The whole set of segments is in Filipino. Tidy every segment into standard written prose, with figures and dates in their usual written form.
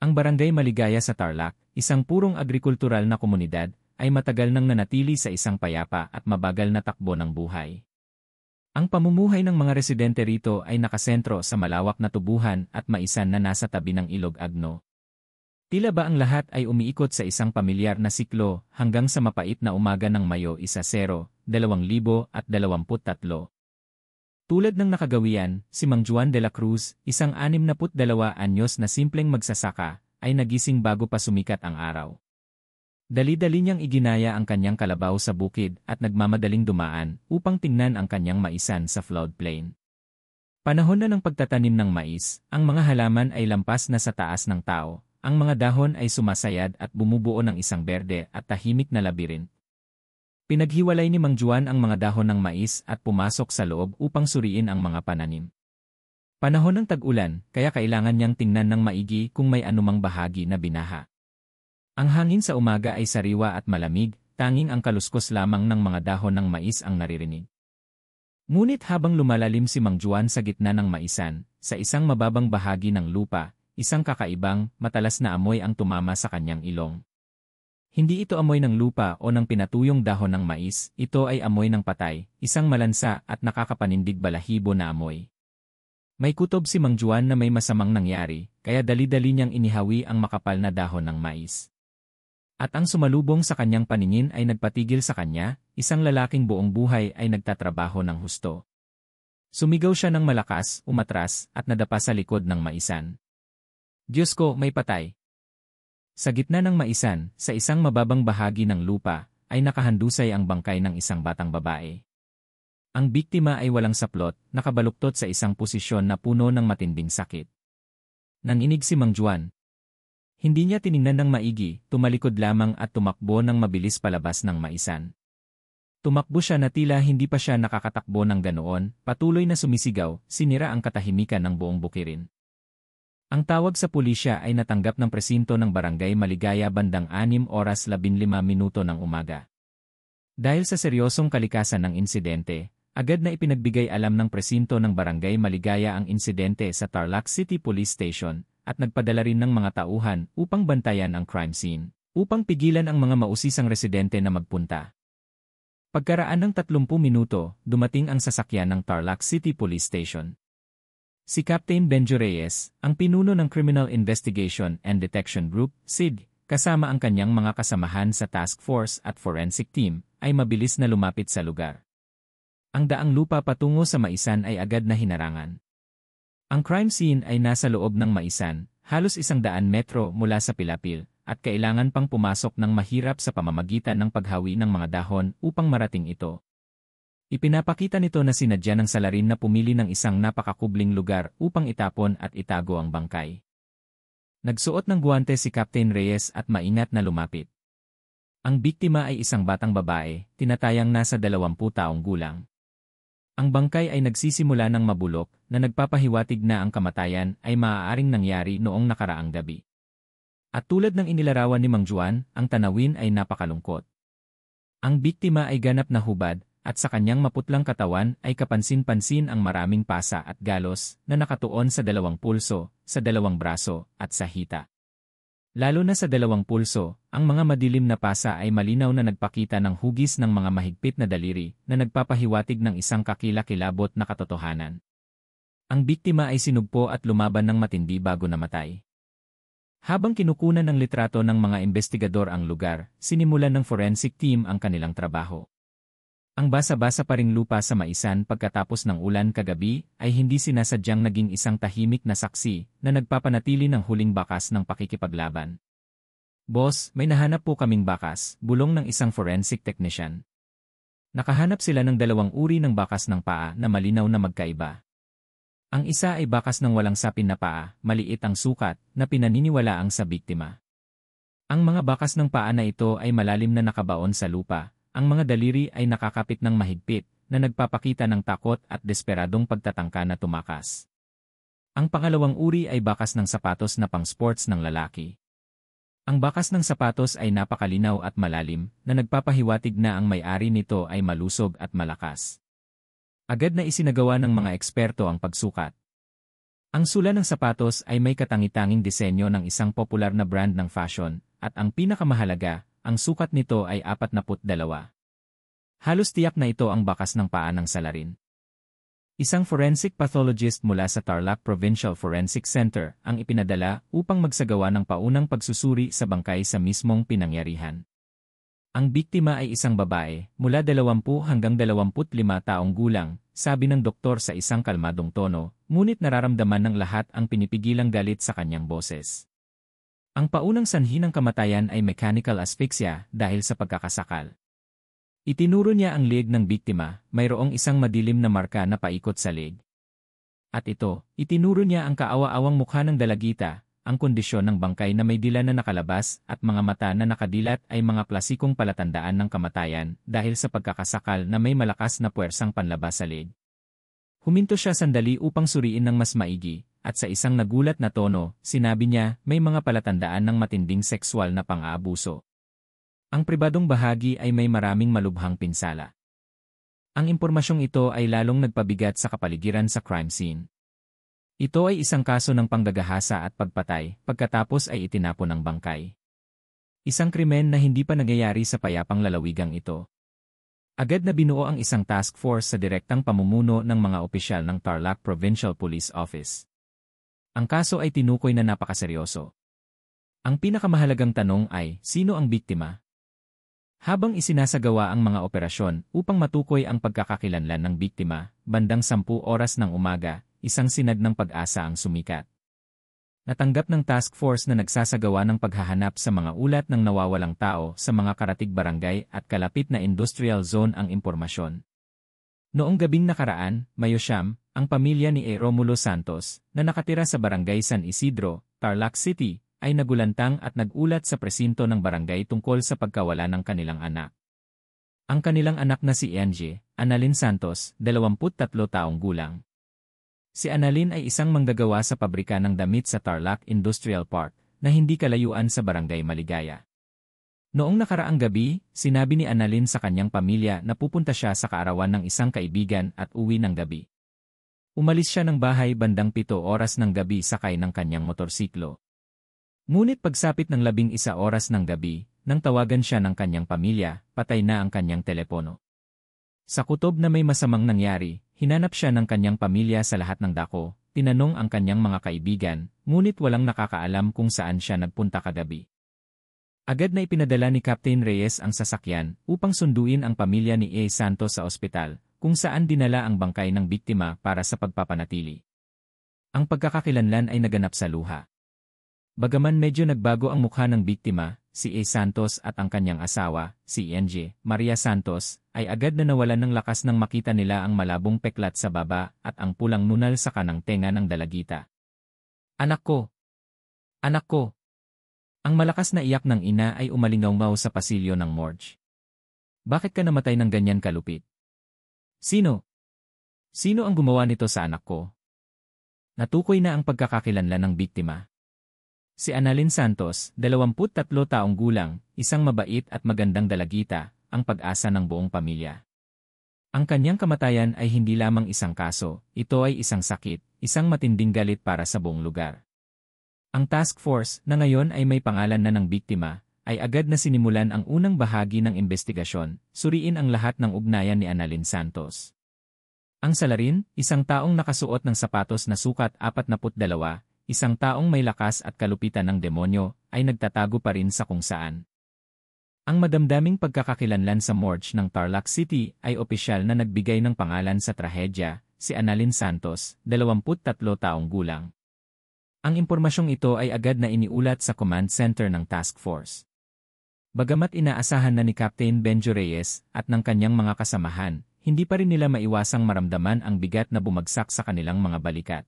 Ang Barangay Maligaya sa Tarlac, isang purong agrikultural na komunidad, ay matagal nang nanatili sa isang payapa at mabagal na takbo ng buhay. Ang pamumuhay ng mga residente rito ay nakasentro sa malawak na tubuhan at maisan na nasa tabi ng Ilog Agno. Tila ba ang lahat ay umiikot sa isang pamilyar na siklo hanggang sa mapait na umaga ng Mayo 10, 2023. Tulad ng nakagawian, si Mang Juan de la Cruz, isang 62 anyos na simpleng magsasaka, ay nagising bago pa sumikat ang araw. Dali-dali niyang iginaya ang kanyang kalabaw sa bukid at nagmamadaling dumaan upang tingnan ang kanyang maisan sa floodplain. Panahon na ng pagtatanim ng mais, ang mga halaman ay lampas na sa taas ng tao, ang mga dahon ay sumasayad at bumubuo ng isang berde at tahimik na labirin. Pinaghiwalay ni Mang Juan ang mga dahon ng mais at pumasok sa loob upang suriin ang mga pananim. Panahon ng tag-ulan, kaya kailangan niyang tingnan ng maigi kung may anumang bahagi na binaha. Ang hangin sa umaga ay sariwa at malamig, tanging ang kaluskos lamang ng mga dahon ng mais ang naririnig. Ngunit habang lumalalim si Mang Juan sa gitna ng maisan, sa isang mababang bahagi ng lupa, isang kakaibang, matalas na amoy ang tumama sa kanyang ilong. Hindi ito amoy ng lupa o ng pinatuyong dahon ng mais, ito ay amoy ng patay, isang malansa at nakakapanindig balahibo na amoy. May kutob si Mang Juan na may masamang nangyari, kaya dali-dali niyang inihawi ang makapal na dahon ng mais. At ang sumalubong sa kanyang paningin ay nagpatigil sa kanya, isang lalaking buong buhay ay nagtatrabaho ng husto. Sumigaw siya ng malakas, umatras, at nadapa sa likod ng maisan. Diyos ko, may patay! Sa gitna ng maisan, sa isang mababang bahagi ng lupa, ay nakahandusay ang bangkay ng isang batang babae. Ang biktima ay walang saplot, nakabaluktot sa isang posisyon na puno ng matinding sakit. Nanginig si Mang Juan. Hindi niya tiningnan ng maigi, tumalikod lamang at tumakbo ng mabilis palabas ng maisan. Tumakbo siya na tila hindi pa siya nakakatakbo ng ganoon, patuloy na sumisigaw, sinira ang katahimikan ng buong bukirin. Ang tawag sa pulisya ay natanggap ng presinto ng Barangay Maligaya bandang 6:15 ng umaga. Dahil sa seryosong kalikasan ng insidente, agad na ipinagbigay alam ng presinto ng Barangay Maligaya ang insidente sa Tarlac City Police Station at nagpadala rin ng mga tauhan upang bantayan ang crime scene, upang pigilan ang mga mausisang residente na magpunta. Pagkaraan ng 30 minuto, dumating ang sasakyan ng Tarlac City Police Station. Si Captain Benjo Reyes, ang pinuno ng Criminal Investigation and Detection Group, CID, kasama ang kanyang mga kasamahan sa task force at forensic team, ay mabilis na lumapit sa lugar. Ang daang lupa patungo sa maisan ay agad na hinarangan. Ang crime scene ay nasa loob ng maisan, halos 100 metro mula sa pilapil, at kailangan pang pumasok ng mahirap sa pamamagitan ng paghawi ng mga dahon upang marating ito. Ipinapakita nito na sinadya ng salarin na pumili ng isang napakakubling lugar upang itapon at itago ang bangkay. Nagsuot ng guwante si Captain Reyes at maingat na lumapit. Ang biktima ay isang batang babae, tinatayang nasa 20 taong gulang. Ang bangkay ay nagsisimula ng mabulok na nagpapahiwatig na ang kamatayan ay maaaring nangyari noong nakaraang gabi. At tulad ng inilarawan ni Mang Juan, ang tanawin ay napakalungkot. Ang biktima ay ganap na hubad, at sa kanyang maputlang katawan ay kapansin-pansin ang maraming pasa at galos na nakatuon sa 2 pulso, sa 2 braso, at sa hita. Lalo na sa 2 pulso, ang mga madilim na pasa ay malinaw na nagpakita ng hugis ng mga mahigpit na daliri na nagpapahiwatig ng isang kakilakilabot na katotohanan. Ang biktima ay sinugpo at lumaban ng matindi bago namatay. Habang kinukunan ng litrato ng mga investigador ang lugar, sinimulan ng forensic team ang kanilang trabaho. Ang basa-basa pa ring lupa sa maisan pagkatapos ng ulan kagabi ay hindi sinasadyang naging isang tahimik na saksi na nagpapanatili ng huling bakas ng pakikipaglaban. Boss, may nahanap po kaming bakas, bulong ng isang forensic technician. Nakahanap sila ng 2 uri ng bakas ng paa na malinaw na magkaiba. Ang isa ay bakas ng walang sapin na paa, maliit ang sukat, na pinaniniwalaang sa biktima. Ang mga bakas ng paa na ito ay malalim na nakabaon sa lupa. Ang mga daliri ay nakakapit ng mahigpit na nagpapakita ng takot at desperadong pagtatangka na tumakas. Ang pangalawang uri ay bakas ng sapatos na pang-sports ng lalaki. Ang bakas ng sapatos ay napakalinaw at malalim na nagpapahiwatig na ang may-ari nito ay malusog at malakas. Agad na isinagawa ng mga eksperto ang pagsukat. Ang sula ng sapatos ay may katangi-tanging disenyo ng isang popular na brand ng fashion, at ang pinakamahalaga, ang sukat nito ay 42. Halos tiyak na ito ang bakas ng paa ng salarin. Isang forensic pathologist mula sa Tarlac Provincial Forensic Center ang ipinadala upang magsagawa ng paunang pagsusuri sa bangkay sa mismong pinangyarihan. Ang biktima ay isang babae, mula 20 hanggang 25 taong gulang, sabi ng doktor sa isang kalmadong tono, ngunit nararamdaman ng lahat ang pinipigilang galit sa kanyang boses. Ang paunang sanhi ng kamatayan ay mechanical asphyxia dahil sa pagkakasakal. Itinuro niya ang leeg ng biktima, mayroong isang madilim na marka na paikot sa leeg. At itinuro niya ang kaawa-awang mukha ng dalagita. Ang kondisyon ng bangkay na may dila na nakalabas at mga mata na nakadilat ay mga klasikong palatandaan ng kamatayan dahil sa pagkakasakal na may malakas na puwersang panlabas sa leeg. Huminto siya sandali upang suriin ng mas maigi, at sa isang nagulat na tono, sinabi niya may mga palatandaan ng matinding sexual na pang-aabuso. Ang pribadong bahagi ay may maraming malubhang pinsala. Ang impormasyong ito ay lalong nagpabigat sa kapaligiran sa crime scene. Ito ay isang kaso ng panggagahasa at pagpatay, pagkatapos ay itinapon ng bangkay. Isang krimen na hindi pa nangyayari sa payapang lalawigang ito. Agad na binuo ang isang task force sa direktang pamumuno ng mga opisyal ng Tarlac Provincial Police Office. Ang kaso ay tinukoy na napakaseryoso. Ang pinakamahalagang tanong ay, sino ang biktima? Habang isinasagawa ang mga operasyon upang matukoy ang pagkakakilanlan ng biktima, bandang 10 oras ng umaga, isang sinag ng pag-asa ang sumikat. Natanggap ng task force na nagsasagawa ng paghahanap sa mga ulat ng nawawalang tao sa mga karatig barangay at kalapit na industrial zone ang impormasyon. Noong gabing nakaraan, Mayo 9, ang pamilya ni Romulo Santos, na nakatira sa barangay San Isidro, Tarlac City, ay nagulantang at nagulat sa presinto ng barangay tungkol sa pagkawala ng kanilang anak. Ang kanilang anak na si Angie, Annalyn Santos, 23 taong gulang. Si Annalyn ay isang manggagawa sa pabrika ng damit sa Tarlac Industrial Park, na hindi kalayuan sa barangay Maligaya. Noong nakaraang gabi, sinabi ni Annalyn sa kanyang pamilya na pupunta siya sa kaarawan ng isang kaibigan at uwi ng gabi. Umalis siya ng bahay bandang 7 oras ng gabi sakay ng kanyang motorsiklo. Ngunit pagsapit ng 11 oras ng gabi, nang tawagan siya ng kanyang pamilya, patay na ang kanyang telepono. Sa kutob na may masamang nangyari, hinanap siya ng kanyang pamilya sa lahat ng dako, tinanong ang kanyang mga kaibigan, ngunit walang nakakaalam kung saan siya nagpunta kagabi. Agad na ipinadala ni Captain Reyes ang sasakyan upang sunduin ang pamilya ni A. Santos sa ospital, kung saan dinala ang bangkay ng biktima para sa pagpapanatili. Ang pagkakakilanlan ay naganap sa luha. Bagaman medyo nagbago ang mukha ng biktima, si A. Santos at ang kanyang asawa, si Angie Maria Santos, ay agad na nawalan ng lakas nang makita nila ang malabong peklat sa baba at ang pulang nunal sa kanang tenga ng dalagita. Anak ko! Anak ko! Ang malakas na iyak ng ina ay umalingaw sa pasilyo ng morgue. Bakit ka namatay ng ganyan kalupit? Sino? Sino ang gumawa nito sa anak ko? Natukoy na ang pagkakakilanlan ng biktima. Si Annalyn Santos, 23 taong gulang, isang mabait at magandang dalagita, ang pag-asa ng buong pamilya. Ang kanyang kamatayan ay hindi lamang isang kaso, ito ay isang sakit, isang matinding galit para sa buong lugar. Ang task force, na ngayon ay may pangalan na ng biktima, ay agad na sinimulan ang unang bahagi ng investigasyon, suriin ang lahat ng ugnayan ni Annalyn Santos. Ang salarin, isang taong nakasuot ng sapatos na sukat 42, isang taong may lakas at kalupitan ng demonyo, ay nagtatago pa rin sa kung saan. Ang madamdaming pagkakakilanlan sa morgue ng Tarlac City ay opisyal na nagbigay ng pangalan sa trahedya, si Annalyn Santos, 23 taong gulang. Ang impormasyong ito ay agad na iniulat sa command center ng task force. Bagamat inaasahan na ni Captain Benjo Reyes at ng kanyang mga kasamahan, hindi pa rin nila maiwasang maramdaman ang bigat na bumagsak sa kanilang mga balikat.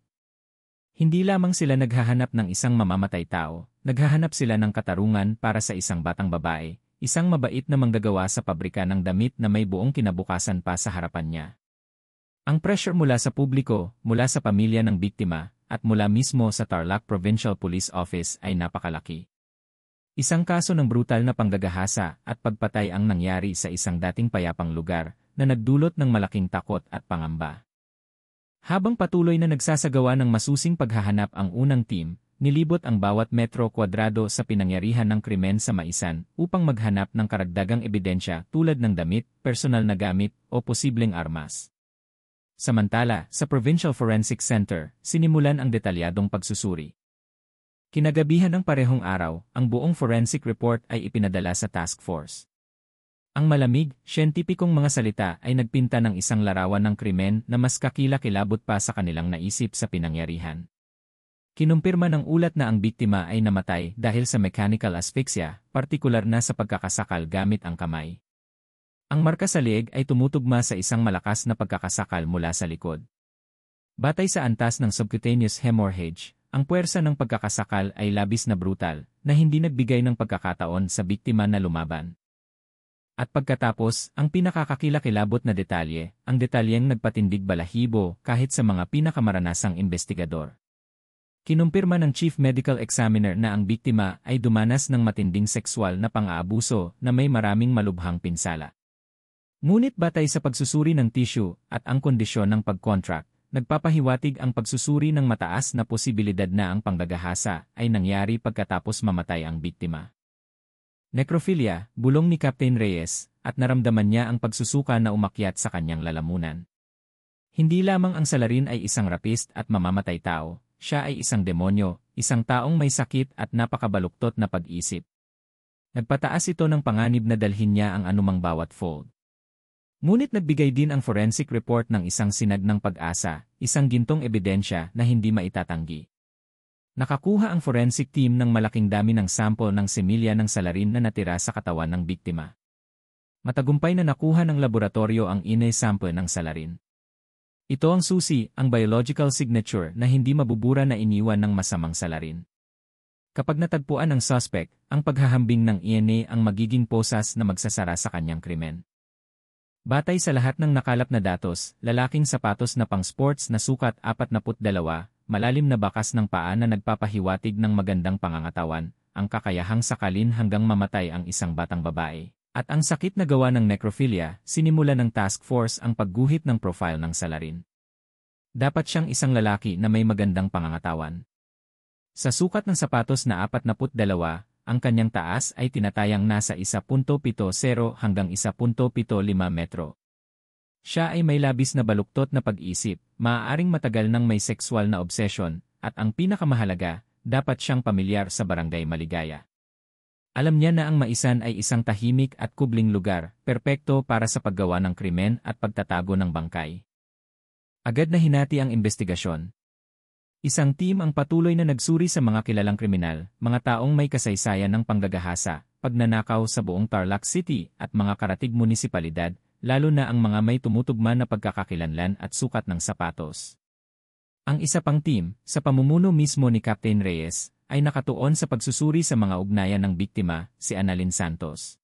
Hindi lamang sila naghahanap ng isang mamamatay tao, naghahanap sila ng katarungan para sa isang batang babae, isang mabait na manggagawa sa pabrika ng damit na may buong kinabukasan pa sa harapan niya. Ang pressure mula sa publiko, mula sa pamilya ng biktima, at mula mismo sa Tarlac Provincial Police Office ay napakalaki. Isang kaso ng brutal na panggagahasa at pagpatay ang nangyari sa isang dating payapang lugar na nagdulot ng malaking takot at pangamba. Habang patuloy na nagsasagawa ng masusing paghahanap ang unang team, nilibot ang bawat metro kwadrado sa pinangyarihan ng krimen sa Maisan upang maghanap ng karagdagang ebidensya tulad ng damit, personal na gamit, o posibleng armas. Samantala, sa Provincial Forensic Center, sinimulan ang detalyadong pagsusuri. Kinagabihan ng parehong araw, ang buong forensic report ay ipinadala sa task force. Ang malamig, siyentipikong mga salita ay nagpinta ng isang larawan ng krimen na mas kakilakilabot pa sa kanilang naisip sa pinangyarihan. Kinumpirma ng ulat na ang biktima ay namatay dahil sa mechanical asphyxia, partikular na sa pagkakasakal gamit ang kamay. Ang marka sa leeg ay tumutugma sa isang malakas na pagkakasakal mula sa likod. Batay sa antas ng subcutaneous hemorrhage, ang puwersa ng pagkakasakal ay labis na brutal, na hindi nagbigay ng pagkakataon sa biktima na lumaban. At pagkatapos, ang pinakakakilakilabot na detalye, ang detalyeng nagpatindig balahibo kahit sa mga pinakamaranasang investigador. Kinumpirma ng Chief Medical Examiner na ang biktima ay dumanas ng matinding sexual na pang-aabuso na may maraming malubhang pinsala. Ngunit batay sa pagsusuri ng tissue at ang kondisyon ng pag-contract, nagpapahiwatig ang pagsusuri ng mataas na posibilidad na ang panggagahasa ay nangyari pagkatapos mamatay ang biktima. Necrophilia, bulong ni Captain Reyes, at naramdaman niya ang pagsusuka na umakyat sa kanyang lalamunan. Hindi lamang ang salarin ay isang rapist at mamamatay tao, siya ay isang demonyo, isang taong may sakit at napakabaluktot na pag-isip. Nagpataas ito ng panganib na dalhin niya ang anumang bawat fold. Ngunit nagbigay din ang forensic report ng isang sinag ng pag-asa, isang gintong ebidensya na hindi maitatanggi. Nakakuha ang forensic team ng malaking dami ng sample ng semilya ng salarin na natira sa katawan ng biktima. Matagumpay na nakuha ng laboratorio ang DNA sample ng salarin. Ito ang susi, ang biological signature na hindi mabubura na iniwan ng masamang salarin. Kapag natagpuan ng suspect, ang paghahambing ng DNA ang magiging posas na magsasara sa kanyang krimen. Batay sa lahat ng nakalap na datos, lalaking sapatos na pang-sports na sukat 42, malalim na bakas ng paa na nagpapahiwatig ng magandang pangangatawan, ang kakayahang sakalin hanggang mamatay ang isang batang babae. At ang sakit na gawa ng necrophilia, sinimula ng task force ang pagguhit ng profile ng salarin. Dapat siyang isang lalaki na may magandang pangangatawan. Sa sukat ng sapatos na 42, ang kanyang taas ay tinatayang nasa 1.70 hanggang 1.75 metro. Siya ay may labis na baluktot na pag-isip, maaaring matagal nang may sexual na obsession, at ang pinakamahalaga, dapat siyang pamilyar sa Barangay Maligaya. Alam niya na ang Maisan ay isang tahimik at kubling lugar, perpekto para sa paggawa ng krimen at pagtatago ng bangkay. Agad na hinati ang investigasyon. Isang team ang patuloy na nagsuri sa mga kilalang kriminal, mga taong may kasaysayan ng panggagahasa, pagnanakaw sa buong Tarlac City at mga karatig munisipalidad, lalo na ang mga may tumutugma na pagkakakilanlan at sukat ng sapatos. Ang isa pang team, sa pamumuno mismo ni Captain Reyes, ay nakatuon sa pagsusuri sa mga ugnayan ng biktima, si Annalyn Santos.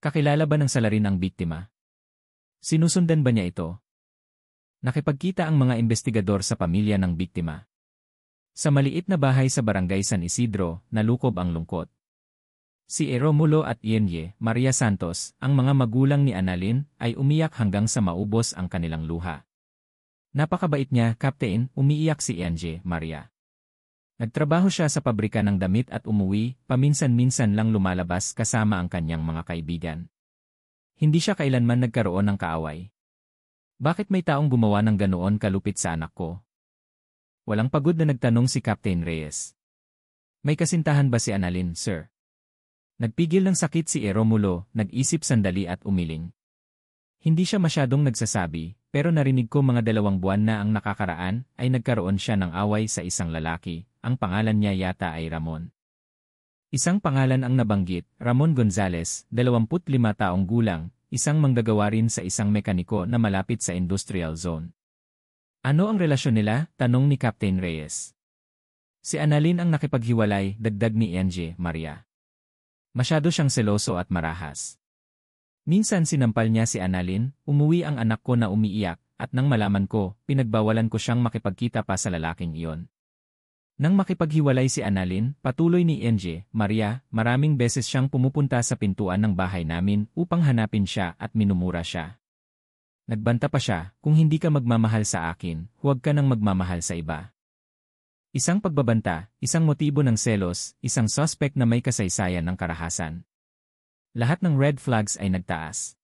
Kakilala ba ng salarin ang biktima? Sinusundan ba niya ito? Nakipagkita ang mga investigador sa pamilya ng biktima. Sa maliit na bahay sa Barangay San Isidro, nalukob ang lungkot. Si Romulo at Yenye, Maria Santos, ang mga magulang ni Annalyn, ay umiyak hanggang sa maubos ang kanilang luha. Napakabait niya, Captain, umiiyak si Yenye, Maria. Nagtrabaho siya sa pabrika ng damit at umuwi, paminsan-minsan lang lumalabas kasama ang kanyang mga kaibigan. Hindi siya kailanman nagkaroon ng kaaway. Bakit may taong gumawa ng ganoon kalupit sa anak ko? Walang pagod na nagtanong si Captain Reyes. May kasintahan ba si Annalyn, sir? Nagpigil ng sakit si Romulo, nag-isip sandali at umiling. Hindi siya masyadong nagsasabi, pero narinig ko mga 2 buwan na ang nakakaraan ay nagkaroon siya ng away sa isang lalaki, ang pangalan niya yata ay Ramon. Isang pangalan ang nabanggit, Ramon Gonzales, 25 taong gulang, isang manggagawa rin sa isang mekaniko na malapit sa industrial zone. Ano ang relasyon nila? Tanong ni Captain Reyes. Si Annalyn ang nakipaghiwalay, dagdag ni Yenye, Maria. Masyado siyang seloso at marahas. Minsan sinampal niya si Annalyn, umuwi ang anak ko na umiiyak, at nang malaman ko, pinagbawalan ko siyang makipagkita pa sa lalaking iyon. Nang makipaghiwalay si Annalyn, patuloy ni Yenye, Maria, maraming beses siyang pumupunta sa pintuan ng bahay namin upang hanapin siya at minumura siya. Nagbanta pa siya, kung hindi ka magmamahal sa akin, huwag ka nang magmamahal sa iba. Isang pagbabanta, isang motibo ng selos, isang suspect na may kasaysayan ng karahasan. Lahat ng red flags ay nagtaas.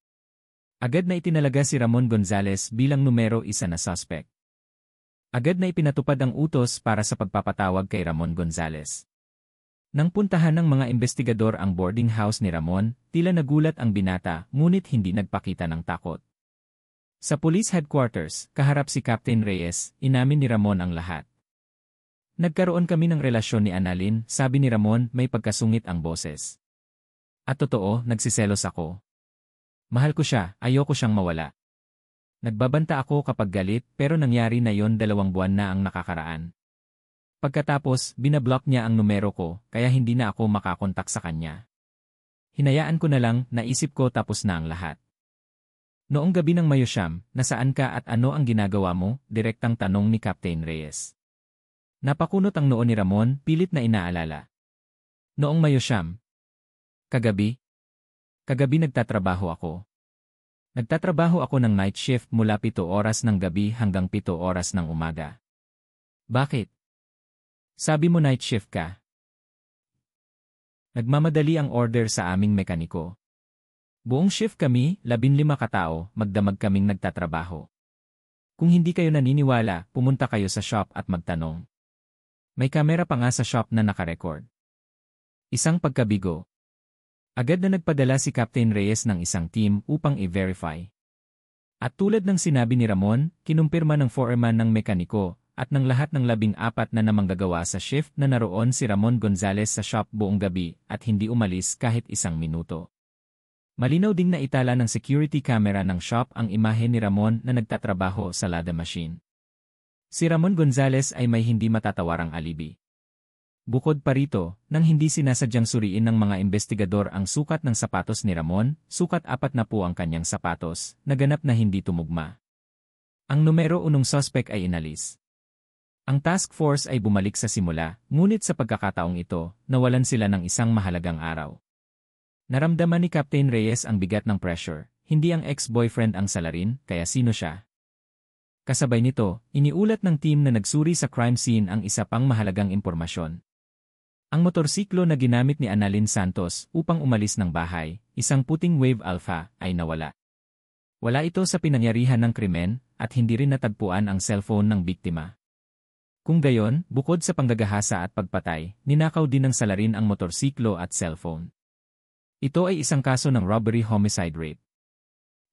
Agad na itinalaga si Ramon Gonzales bilang numero 1 na suspect. Agad na ipinatupad ang utos para sa pagpapatawag kay Ramon Gonzales. Nang puntahan ng mga investigador ang boarding house ni Ramon, tila nagulat ang binata ngunit hindi nagpakita ng takot. Sa police headquarters, kaharap si Captain Reyes, inamin ni Ramon ang lahat. Nagkaroon kami ng relasyon ni Annalyn, sabi ni Ramon, may pagkasungit ang boses. At totoo, nagsiselos ako. Mahal ko siya, ayoko siyang mawala. Nagbabanta ako kapag galit pero nangyari na yon 2 buwan na ang nakakaraan. Pagkatapos, binablock niya ang numero ko kaya hindi na ako makakontak sa kanya. Hinayaan ko na lang, naisip ko tapos na ang lahat. Noong gabi ng Mayo-siyam, nasaan ka at ano ang ginagawa mo? Direktang tanong ni Captain Reyes. Napakunot ang noo ni Ramon, pilit na inaalala. Noong Mayo-siyam. Kagabi? Kagabi nagtatrabaho ako. Nagtatrabaho ako ng night shift mula 7 oras ng gabi hanggang 7 oras ng umaga. Bakit? Sabi mo night shift ka. Nagmamadali ang order sa aming mekaniko. Buong shift kami, 15 katao, magdamag kaming nagtatrabaho. Kung hindi kayo naniniwala, pumunta kayo sa shop at magtanong. May kamera pa nga sa shop na nakarecord. Isang pagkabigo. Agad na nagpadala si Captain Reyes ng isang team upang i-verify. At tulad ng sinabi ni Ramon, kinumpirma ng foreman ng mekaniko at ng lahat ng 14 na namanggagawa sa shift na naroon si Ramon Gonzales sa shop buong gabi at hindi umalis kahit 1 minuto. Malinaw ding naitala ng security camera ng shop ang imahe ni Ramon na nagtatrabaho sa Lada machine. Si Ramon Gonzales ay may hindi matatawarang alibi. Bukod pa rito, nang hindi sinasadyang suriin ng mga investigador ang sukat ng sapatos ni Ramon, sukat 4 na po ang kanyang sapatos, naganap na hindi tumugma. Ang numero 1 suspect ay inalis. Ang task force ay bumalik sa simula, ngunit sa pagkakataong ito, nawalan sila ng isang mahalagang araw. Naramdaman ni Captain Reyes ang bigat ng pressure, hindi ang ex-boyfriend ang salarin, kaya sino siya? Kasabay nito, iniulat ng team na nagsuri sa crime scene ang isa pang mahalagang impormasyon. Ang motorsiklo na ginamit ni Annalyn Santos upang umalis ng bahay, isang puting Wave Alpha, ay nawala. Wala ito sa pinangyarihan ng krimen at hindi rin natagpuan ang cellphone ng biktima. Kung gayon, bukod sa panggagahasa at pagpatay, ninakaw din ng salarin ang motorsiklo at cellphone. Ito ay isang kaso ng robbery-homicide rape.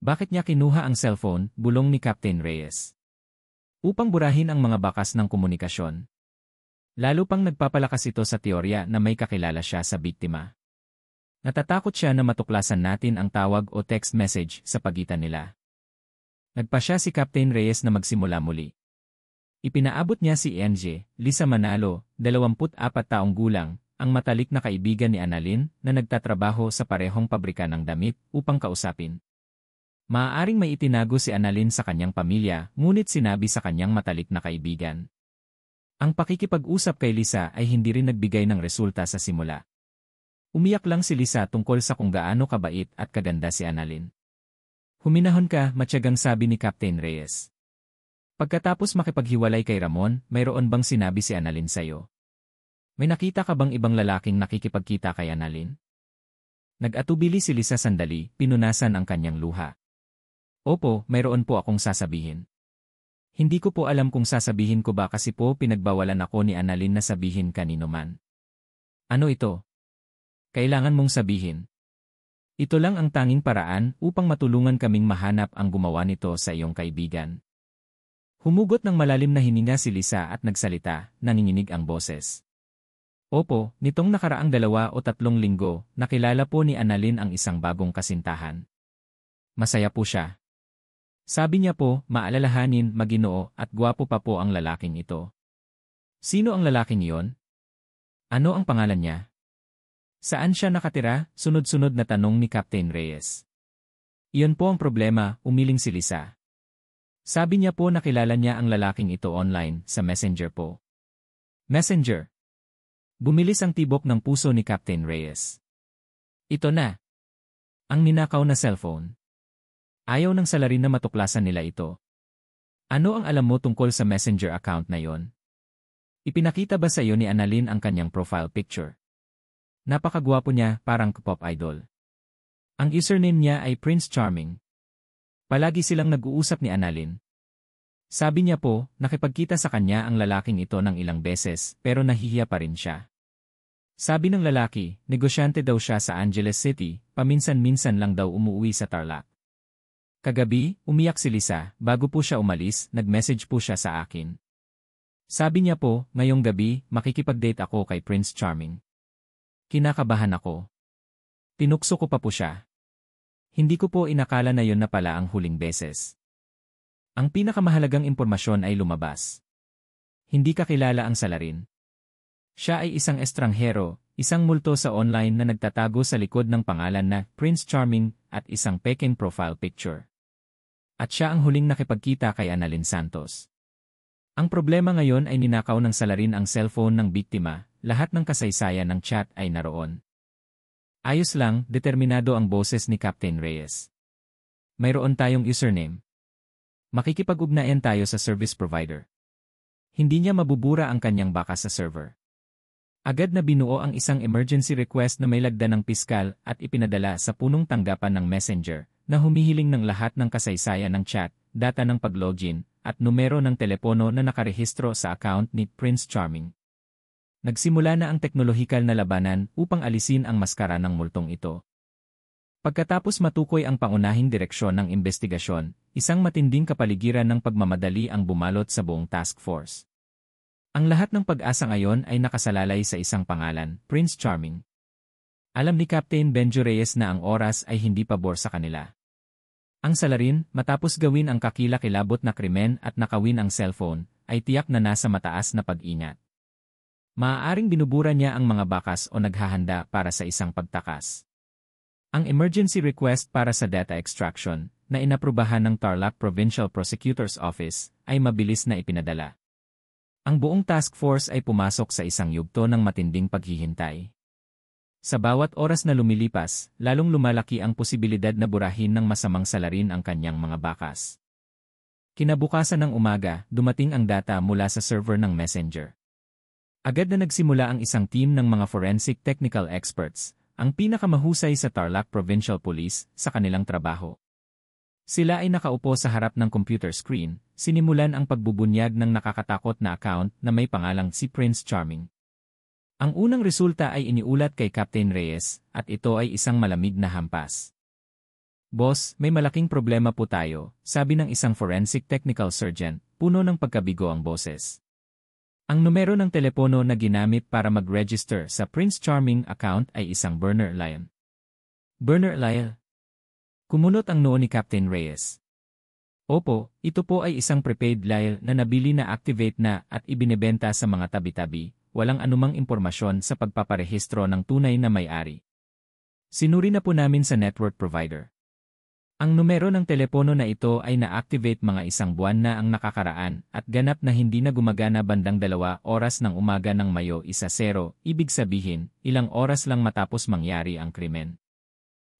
Bakit niya kinuha ang cellphone, bulong ni Captain Reyes? Upang burahin ang mga bakas ng komunikasyon. Lalo pang nagpapalakas ito sa teorya na may kakilala siya sa biktima. Natatakot siya na matuklasan natin ang tawag o text message sa pagitan nila. Nagpa siya si Captain Reyes na magsimula muli. Ipinaabot niya si NJ, Lisa Manalo, 24 taong gulang, ang matalik na kaibigan ni Annalyn na nagtatrabaho sa parehong pabrika ng damit upang kausapin. Maaaring may itinago si Annalyn sa kanyang pamilya, ngunit sinabi sa kanyang matalik na kaibigan. Ang pakikipag-usap kay Lisa ay hindi rin nagbigay ng resulta sa simula. Umiyak lang si Lisa tungkol sa kung gaano kabait at kaganda si Annalyn. Huminahon ka, matyagang sabi ni Captain Reyes. Pagkatapos makipaghiwalay kay Ramon, mayroon bang sinabi si Annalyn sa'yo? May nakita ka bang ibang lalaking nakikipagkita kay Annalyn? Nag-atubili si Lisa sandali, pinunasan ang kanyang luha. Opo, mayroon po akong sasabihin. Hindi ko po alam kung sasabihin ko ba kasi po pinagbawalan ako ni Annalyn na sabihin kanino man. Ano ito? Kailangan mong sabihin. Ito lang ang tanging paraan upang matulungan kaming mahanap ang gumawa nito sa iyong kaibigan. Humugot ng malalim na hininga si Lisa at nagsalita, nanginginig ang boses. Opo, nitong nakaraang 2 o 3 linggo, nakilala po ni Annalyn ang isang bagong kasintahan. Masaya po siya. Sabi niya po, maalalahanin, maginoo, at gwapo pa po ang lalaking ito. Sino ang lalaking iyon? Ano ang pangalan niya? Saan siya nakatira? Sunod-sunod na tanong ni Captain Reyes. Iyon po ang problema, umiling si Lisa. Sabi niya po nakilala niya ang lalaking ito online, sa Messenger po. Messenger. Bumilis ang tibok ng puso ni Captain Reyes. Ito na. Ang ninakaw na cellphone. Ayaw ng salarin na matuklasan nila ito. Ano ang alam mo tungkol sa Messenger account na yon? Ipinakita ba sa iyo ni Annalyn ang kanyang profile picture? Napakagwapo niya, parang pop idol. Ang username niya ay Prince Charming. Palagi silang nag-uusap ni Annalyn. Sabi niya po, nakipagkita sa kanya ang lalaking ito ng ilang beses pero nahihiya pa rin siya. Sabi ng lalaki, negosyante daw siya sa Angeles City, paminsan-minsan lang daw umuwi sa Tarlac. Kagabi, umiyak si Lisa, bago po siya umalis, nag-message po siya sa akin. Sabi niya po, ngayong gabi, makikipag-date ako kay Prince Charming. Kinakabahan ako. Tinukso ko pa po siya. Hindi ko po inakala na yon na pala ang huling beses. Ang pinakamahalagang impormasyon ay lumabas. Hindi kakilala ang salarin. Siya ay isang estranghero, isang multo sa online na nagtatago sa likod ng pangalan na Prince Charming at isang peking profile picture. At siya ang huling nakipagkita kay Annalyn Santos. Ang problema ngayon ay ninakaw ng salarin ang cellphone ng biktima, lahat ng kasaysayan ng chat ay naroon. Ayos lang, determinado ang boses ni Captain Reyes. Mayroon tayong username. Makikipag-ugnayan tayo sa service provider. Hindi niya mabubura ang kanyang baka sa server. Agad na binuo ang isang emergency request na may lagda ng piskal at ipinadala sa punong tanggapan ng Messenger na humihiling ng lahat ng kasaysayan ng chat, data ng pag-login, at numero ng telepono na nakarehistro sa account ni Prince Charming. Nagsimula na ang teknolohikal na labanan upang alisin ang maskara ng multong ito. Pagkatapos matukoy ang pangunahing direksyon ng investigasyon, isang matinding kapaligiran ng pagmamadali ang bumalot sa buong task force. Ang lahat ng pag-asa ngayon ay nakasalalay sa isang pangalan, Prince Charming. Alam ni Captain Benjo Reyes na ang oras ay hindi pabor sa kanila. Ang salarin, matapos gawin ang kakilakilabot na krimen at nakawin ang cellphone, ay tiyak na nasa mataas na pag-ingat. Maaaring binubura niya ang mga bakas o naghahanda para sa isang pagtakas. Ang emergency request para sa data extraction, na inaprubahan ng Tarlac Provincial Prosecutor's Office, ay mabilis na ipinadala. Ang buong task force ay pumasok sa isang yugto ng matinding paghihintay. Sa bawat oras na lumilipas, lalong lumalaki ang posibilidad na burahin ng masamang salarin ang kanyang mga bakas. Kinabukasan ng umaga, dumating ang data mula sa server ng Messenger. Agad na nagsimula ang isang team ng mga forensic technical experts, ang pinakamahusay sa Tarlac Provincial Police, sa kanilang trabaho. Sila ay nakaupo sa harap ng computer screen, sinimulan ang pagbubunyag ng nakakatakot na account na may pangalang si Prince Charming. Ang unang resulta ay iniulat kay Captain Reyes, at ito ay isang malamig na hampas. Boss, may malaking problema po tayo, sabi ng isang forensic technical surgeon, puno ng pagkabigo ang boses. Ang numero ng telepono na ginamit para mag-register sa Prince Charming account ay isang burner line. Burner line? Kumunot ang noo ni Captain Reyes. Opo, ito po ay isang prepaid line na nabili na activate na at ibinebenta sa mga tabi-tabi. Walang anumang impormasyon sa pagpaparehistro ng tunay na may-ari. Sinuri na po namin sa network provider. Ang numero ng telepono na ito ay na-activate mga isang buwan na ang nakakaraan at ganap na hindi na gumagana bandang 2 oras ng umaga ng Mayo 10, ibig sabihin, ilang oras lang matapos mangyari ang krimen.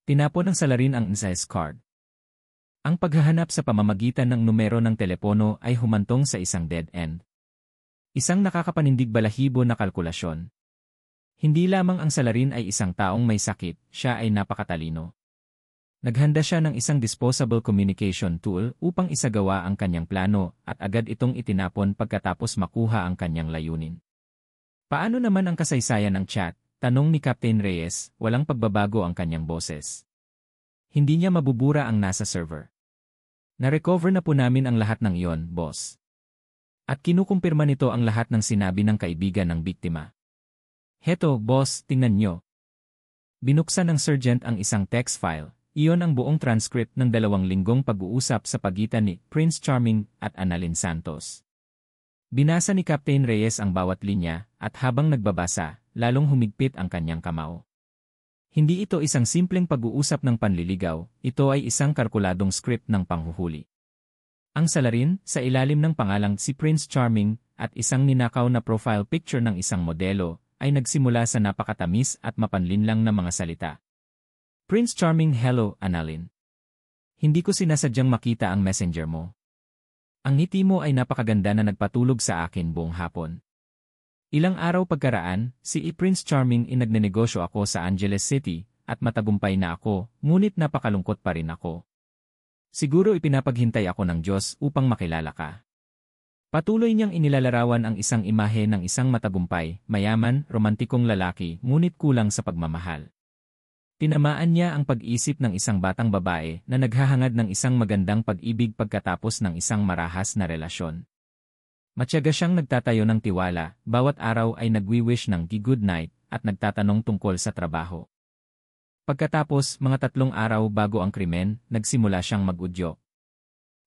Tinapon ng salarin ang NSS card. Ang paghahanap sa pamamagitan ng numero ng telepono ay humantong sa isang dead end. Isang nakakapanindig balahibo na kalkulasyon. Hindi lamang ang salarin ay isang taong may sakit, siya ay napakatalino. Naghanda siya ng isang disposable communication tool upang isagawa ang kanyang plano at agad itong itinapon pagkatapos makuha ang kanyang layunin. Paano naman ang kasaysayan ng chat? Tanong ni Captain Reyes, walang pagbabago ang kanyang boses. Hindi niya mabubura ang nasa server. Na-recover na po namin ang lahat ng iyon, boss. At kinukumpirma nito ang lahat ng sinabi ng kaibigan ng biktima. Heto, boss, tingnan nyo. Binuksan ng sergeant ang isang text file. Iyon ang buong transcript ng 2 linggong pag-uusap sa pagitan ni Prince Charming at Annalyn Santos. Binasa ni Captain Reyes ang bawat linya at habang nagbabasa, lalong humigpit ang kanyang kamao. Hindi ito isang simpleng pag-uusap ng panliligaw, ito ay isang kalkuladong script ng panghuhuli. Ang salarin, sa ilalim ng pangalang si Prince Charming, at isang ninakaw na profile picture ng isang modelo, ay nagsimula sa napakatamis at mapanlinlang na mga salita. Prince Charming, hello, Annalyn. Hindi ko sinasadyang makita ang messenger mo. Ang ngiti mo ay napakaganda na nagpatulog sa akin buong hapon. Ilang araw pagkaraan, si Prince Charming nagnenegosyo ako sa Angeles City, at matagumpay na ako, ngunit napakalungkot pa rin ako. Siguro ipinapaghintay ako ng Diyos upang makilala ka. Patuloy niyang inilalarawan ang isang imahe ng isang matagumpay, mayaman, romantikong lalaki, ngunit kulang sa pagmamahal. Tinamaan niya ang pag-isip ng isang batang babae na naghahangad ng isang magandang pag-ibig pagkatapos ng isang marahas na relasyon. Matyaga siyang nagtatayo ng tiwala, bawat araw ay nagwi-wish ng good night at nagtatanong tungkol sa trabaho. Pagkatapos, mga 3 araw bago ang krimen, nagsimula siyang mag-udyo.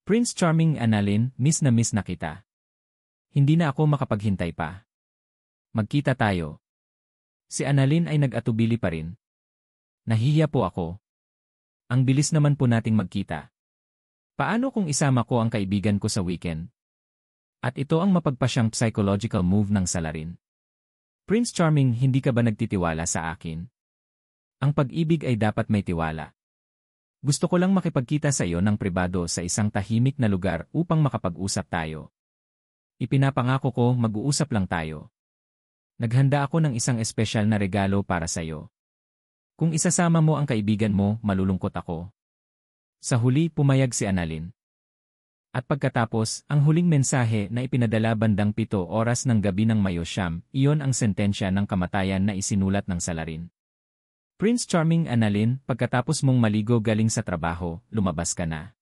Prince Charming, Annalyn, miss na kita. Hindi na ako makapaghintay pa. Magkita tayo. Si Annalyn ay nag-atubili pa rin. Nahihiya po ako. Ang bilis naman po nating magkita. Paano kung isama ko ang kaibigan ko sa weekend? At ito ang mapagpasyang psychological move ng salarin. Prince Charming, hindi ka ba nagtitiwala sa akin? Ang pag-ibig ay dapat may tiwala. Gusto ko lang makipagkita sa iyo ng pribado sa isang tahimik na lugar upang makapag-usap tayo. Ipinapangako ko, mag-uusap lang tayo. Naghanda ako ng isang espesyal na regalo para sa iyo. Kung isasama mo ang kaibigan mo, malulungkot ako. Sa huli, pumayag si Annalyn. At pagkatapos, ang huling mensahe na ipinadala bandang 7 oras ng gabi ng Mayo 9, iyon ang sentensya ng kamatayan na isinulat ng salarin. Prince Charming, Annalyn, pagkatapos mong maligo galing sa trabaho, lumabas ka na.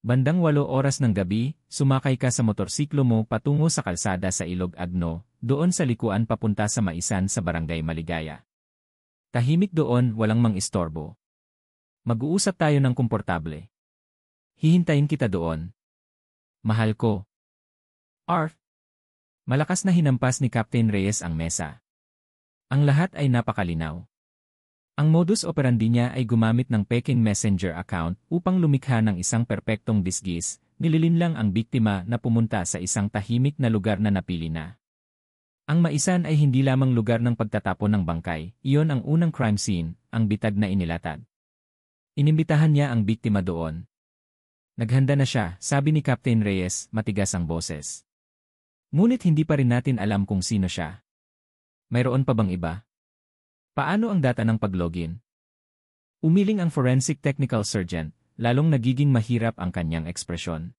Bandang 8 oras ng gabi, sumakay ka sa motorsiklo mo patungo sa kalsada sa Ilog Agno, doon sa likuan papunta sa Maisan sa Barangay Maligaya. Tahimik doon, walang mang-istorbo. Mag-uusap tayo ng komportable. Hihintayin kita doon. Mahal ko. Arf! Malakas na hinampas ni Captain Reyes ang mesa. Ang lahat ay napakalinaw. Ang modus operandi niya ay gumamit ng peking messenger account upang lumikha ng isang perpektong disguise, nililinlang ang biktima na pumunta sa isang tahimik na lugar na napili na. Ang Maisan ay hindi lamang lugar ng pagtatapon ng bangkay, iyon ang unang crime scene, ang bitag na inilatag. Inimbitahan niya ang biktima doon. Naghanda na siya, sabi ni Captain Reyes, matigas ang boses. Ngunit hindi pa rin natin alam kung sino siya. Mayroon pa bang iba? Paano ang data ng pag-login? Umiling ang forensic technical surgeon, lalong nagiging mahirap ang kanyang ekspresyon.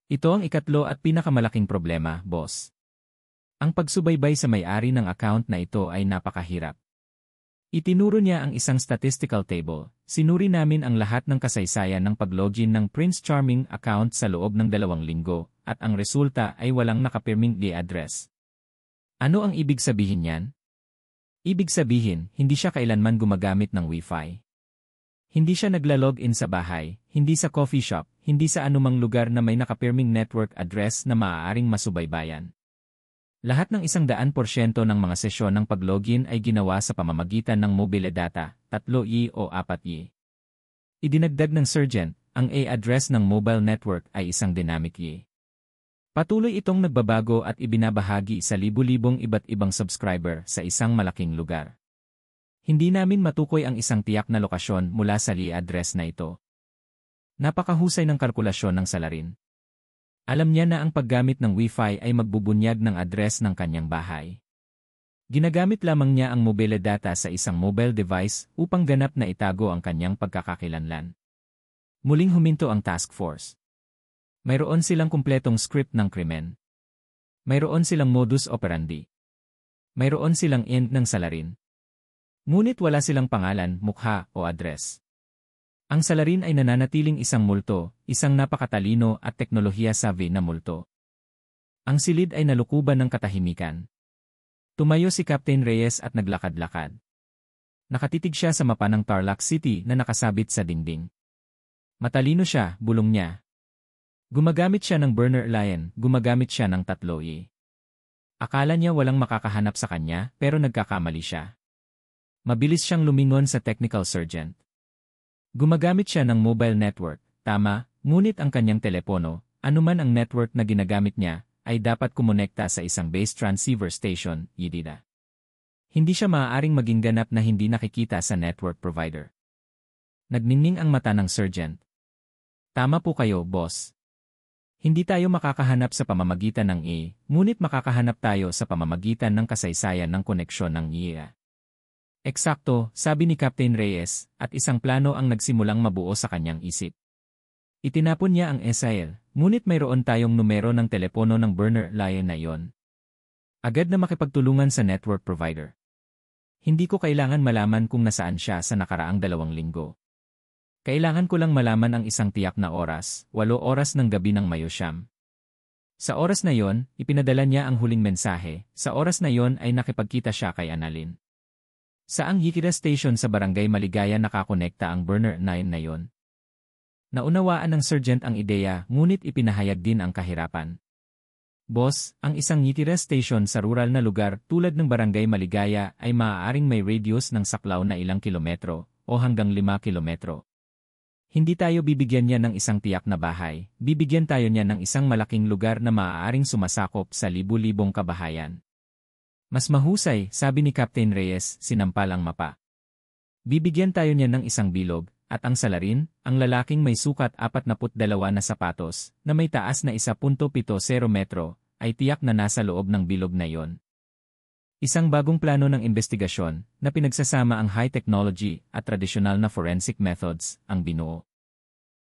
Ito ang ikatlo at pinakamalaking problema, boss. Ang pagsubaybay sa may-ari ng account na ito ay napakahirap. Itinuro niya ang isang statistical table, sinuri namin ang lahat ng kasaysayan ng pag-login ng Prince Charming account sa loob ng 2 linggo, at ang resulta ay walang nakapirming address. Ano ang ibig sabihin niyan? Ibig sabihin, hindi siya kailanman gumagamit ng Wi-Fi. Hindi siya nagla-login sa bahay, hindi sa coffee shop, hindi sa anumang lugar na may nakapirming network address na maaaring masubaybayan. Lahat ng 100% ng mga sesyon ng pag-login ay ginawa sa pamamagitan ng mobile data, 3Y o 4Y. Idinagdag ng surgeon, ang A-address ng mobile network ay isang dynamic Y. Patuloy itong nagbabago at ibinabahagi sa libu-libong iba't ibang subscriber sa isang malaking lugar. Hindi namin matukoy ang isang tiyak na lokasyon mula sa address na ito. Napakahusay ng kalkulasyon ng salarin. Alam niya na ang paggamit ng Wi-Fi ay magbubunyag ng address ng kanyang bahay. Ginagamit lamang niya ang mobile data sa isang mobile device upang ganap na itago ang kanyang pagkakakilanlan. Muling huminto ang task force. Mayroon silang kumpletong script ng krimen. Mayroon silang modus operandi. Mayroon silang end ng salarin. Ngunit wala silang pangalan, mukha o address. Ang salarin ay nananatiling isang multo, isang napakatalino at teknolohiya-savvy na multo. Ang silid ay nalukuban ng katahimikan. Tumayo si Captain Reyes at naglakad-lakad. Nakatitig siya sa mapa ng Tarlac City na nakasabit sa dingding. Matalino siya, bulong niya. Gumagamit siya ng burner lion, gumagamit siya ng 3Y. Akala niya walang makakahanap sa kanya, pero nagkakamali siya. Mabilis siyang lumingon sa technical surgeon. Gumagamit siya ng mobile network, tama, ngunit ang kanyang telepono, anuman ang network na ginagamit niya, ay dapat kumonekta sa isang base transceiver station, YDDA. Hindi siya maaaring maging ganap na hindi nakikita sa network provider. Nagningning ang mata ng surgeon. Tama po kayo, boss. Hindi tayo makakahanap sa pamamagitan ng ngunit makakahanap tayo sa pamamagitan ng kasaysayan ng koneksyon ng IA. Eksakto, sabi ni Captain Reyes, at isang plano ang nagsimulang mabuo sa kanyang isip. Itinapon niya ang SIL, ngunit mayroon tayong numero ng telepono ng burner line na iyon. Agad na makipagtulungan sa network provider. Hindi ko kailangan malaman kung nasaan siya sa nakaraang 2 linggo. Kailangan ko lang malaman ang isang tiyak na oras, 8 oras ng gabi ng Mayo siyam. Sa oras na yon, ipinadala niya ang huling mensahe. Sa oras na yon ay nakipagkita siya kay Annalyn. Sa ang Yikira Station sa Barangay Maligaya nakakonekta ang burner 9 na yon. Naunawaan ng sergeant ang ideya, ngunit ipinahayag din ang kahirapan. Boss, ang isang Yikira Station sa rural na lugar tulad ng Barangay Maligaya ay maaaring may radius ng saklaw na ilang kilometro o hanggang 5 kilometro. Hindi tayo bibigyan niya ng isang tiyak na bahay, bibigyan tayo niya ng isang malaking lugar na maaaring sumasakop sa libu-libong kabahayan. Mas mahusay, sabi ni Captain Reyes, sinampal ang mapa. Bibigyan tayo niya ng isang bilog, at ang salarin, ang lalaking may sukat 42 na sapatos, na may taas na 1.70 metro, ay tiyak na nasa loob ng bilog na iyon. Isang bagong plano ng investigasyon na pinagsasama ang high technology at tradisyonal na forensic methods ang binuo.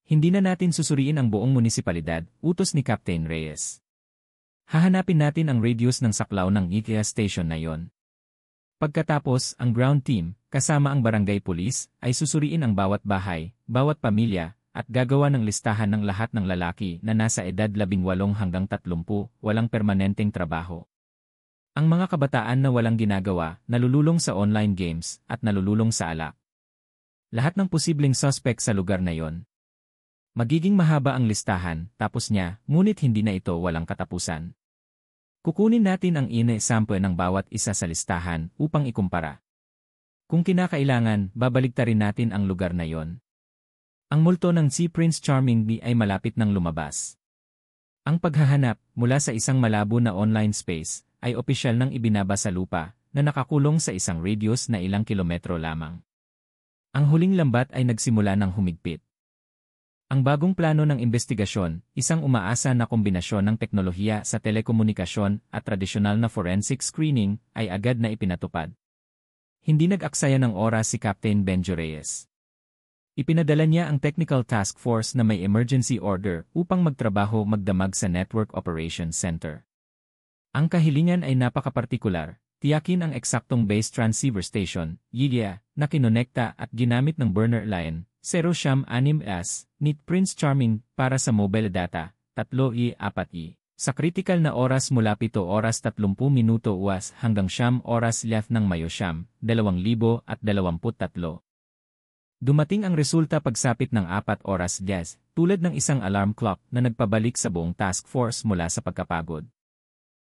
Hindi na natin susuriin ang buong munisipalidad, utos ni Captain Reyes. Hahanapin natin ang radius ng saklaw ng IKEA station na yon. Pagkatapos, ang ground team, kasama ang barangay police, ay susuriin ang bawat bahay, bawat pamilya, at gagawa ng listahan ng lahat ng lalaki na nasa edad 18 hanggang 30, walang permanenteng trabaho. Ang mga kabataan na walang ginagawa, nalululong sa online games, at nalululong sa alak. Lahat ng posibleng suspect sa lugar na yon. Magiging mahaba ang listahan, tapos niya, ngunit hindi na ito walang katapusan. Kukunin natin ang sample ng bawat isa sa listahan upang ikumpara. Kung kinakailangan, babaligtarin natin ang lugar na yon. Ang multo ng si Prince Charming ay malapit ng lumabas. Ang paghahanap, mula sa isang malabo na online space, ay opisyal nang ibinaba sa lupa, na nakakulong sa isang radius na ilang kilometro lamang. Ang huling lambat ay nagsimula ng humigpit. Ang bagong plano ng investigasyon, isang umaasa na kombinasyon ng teknolohiya sa telekomunikasyon at tradisyonal na forensic screening, ay agad na ipinatupad. Hindi nag-aksaya ng oras si Captain Benjo Reyes. Ipinadala niya ang Technical Task Force na may emergency order upang magtrabaho magdamag sa Network Operations Center. Ang kahilingan ay napakapartikular, tiyakin ang eksaktong base transceiver station, YIA, na kinonekta at ginamit ng burner line, 0-6S, ni Prince Charming, para sa mobile data, 3-4. Sa kritikal na oras mula 7 oras 30 minuto UAS hanggang 9 oras left ng Mayo siyam, 2023. Dumating ang resulta pagsapit ng 4 oras 10, tulad ng isang alarm clock na nagpabalik sa buong task force mula sa pagkapagod.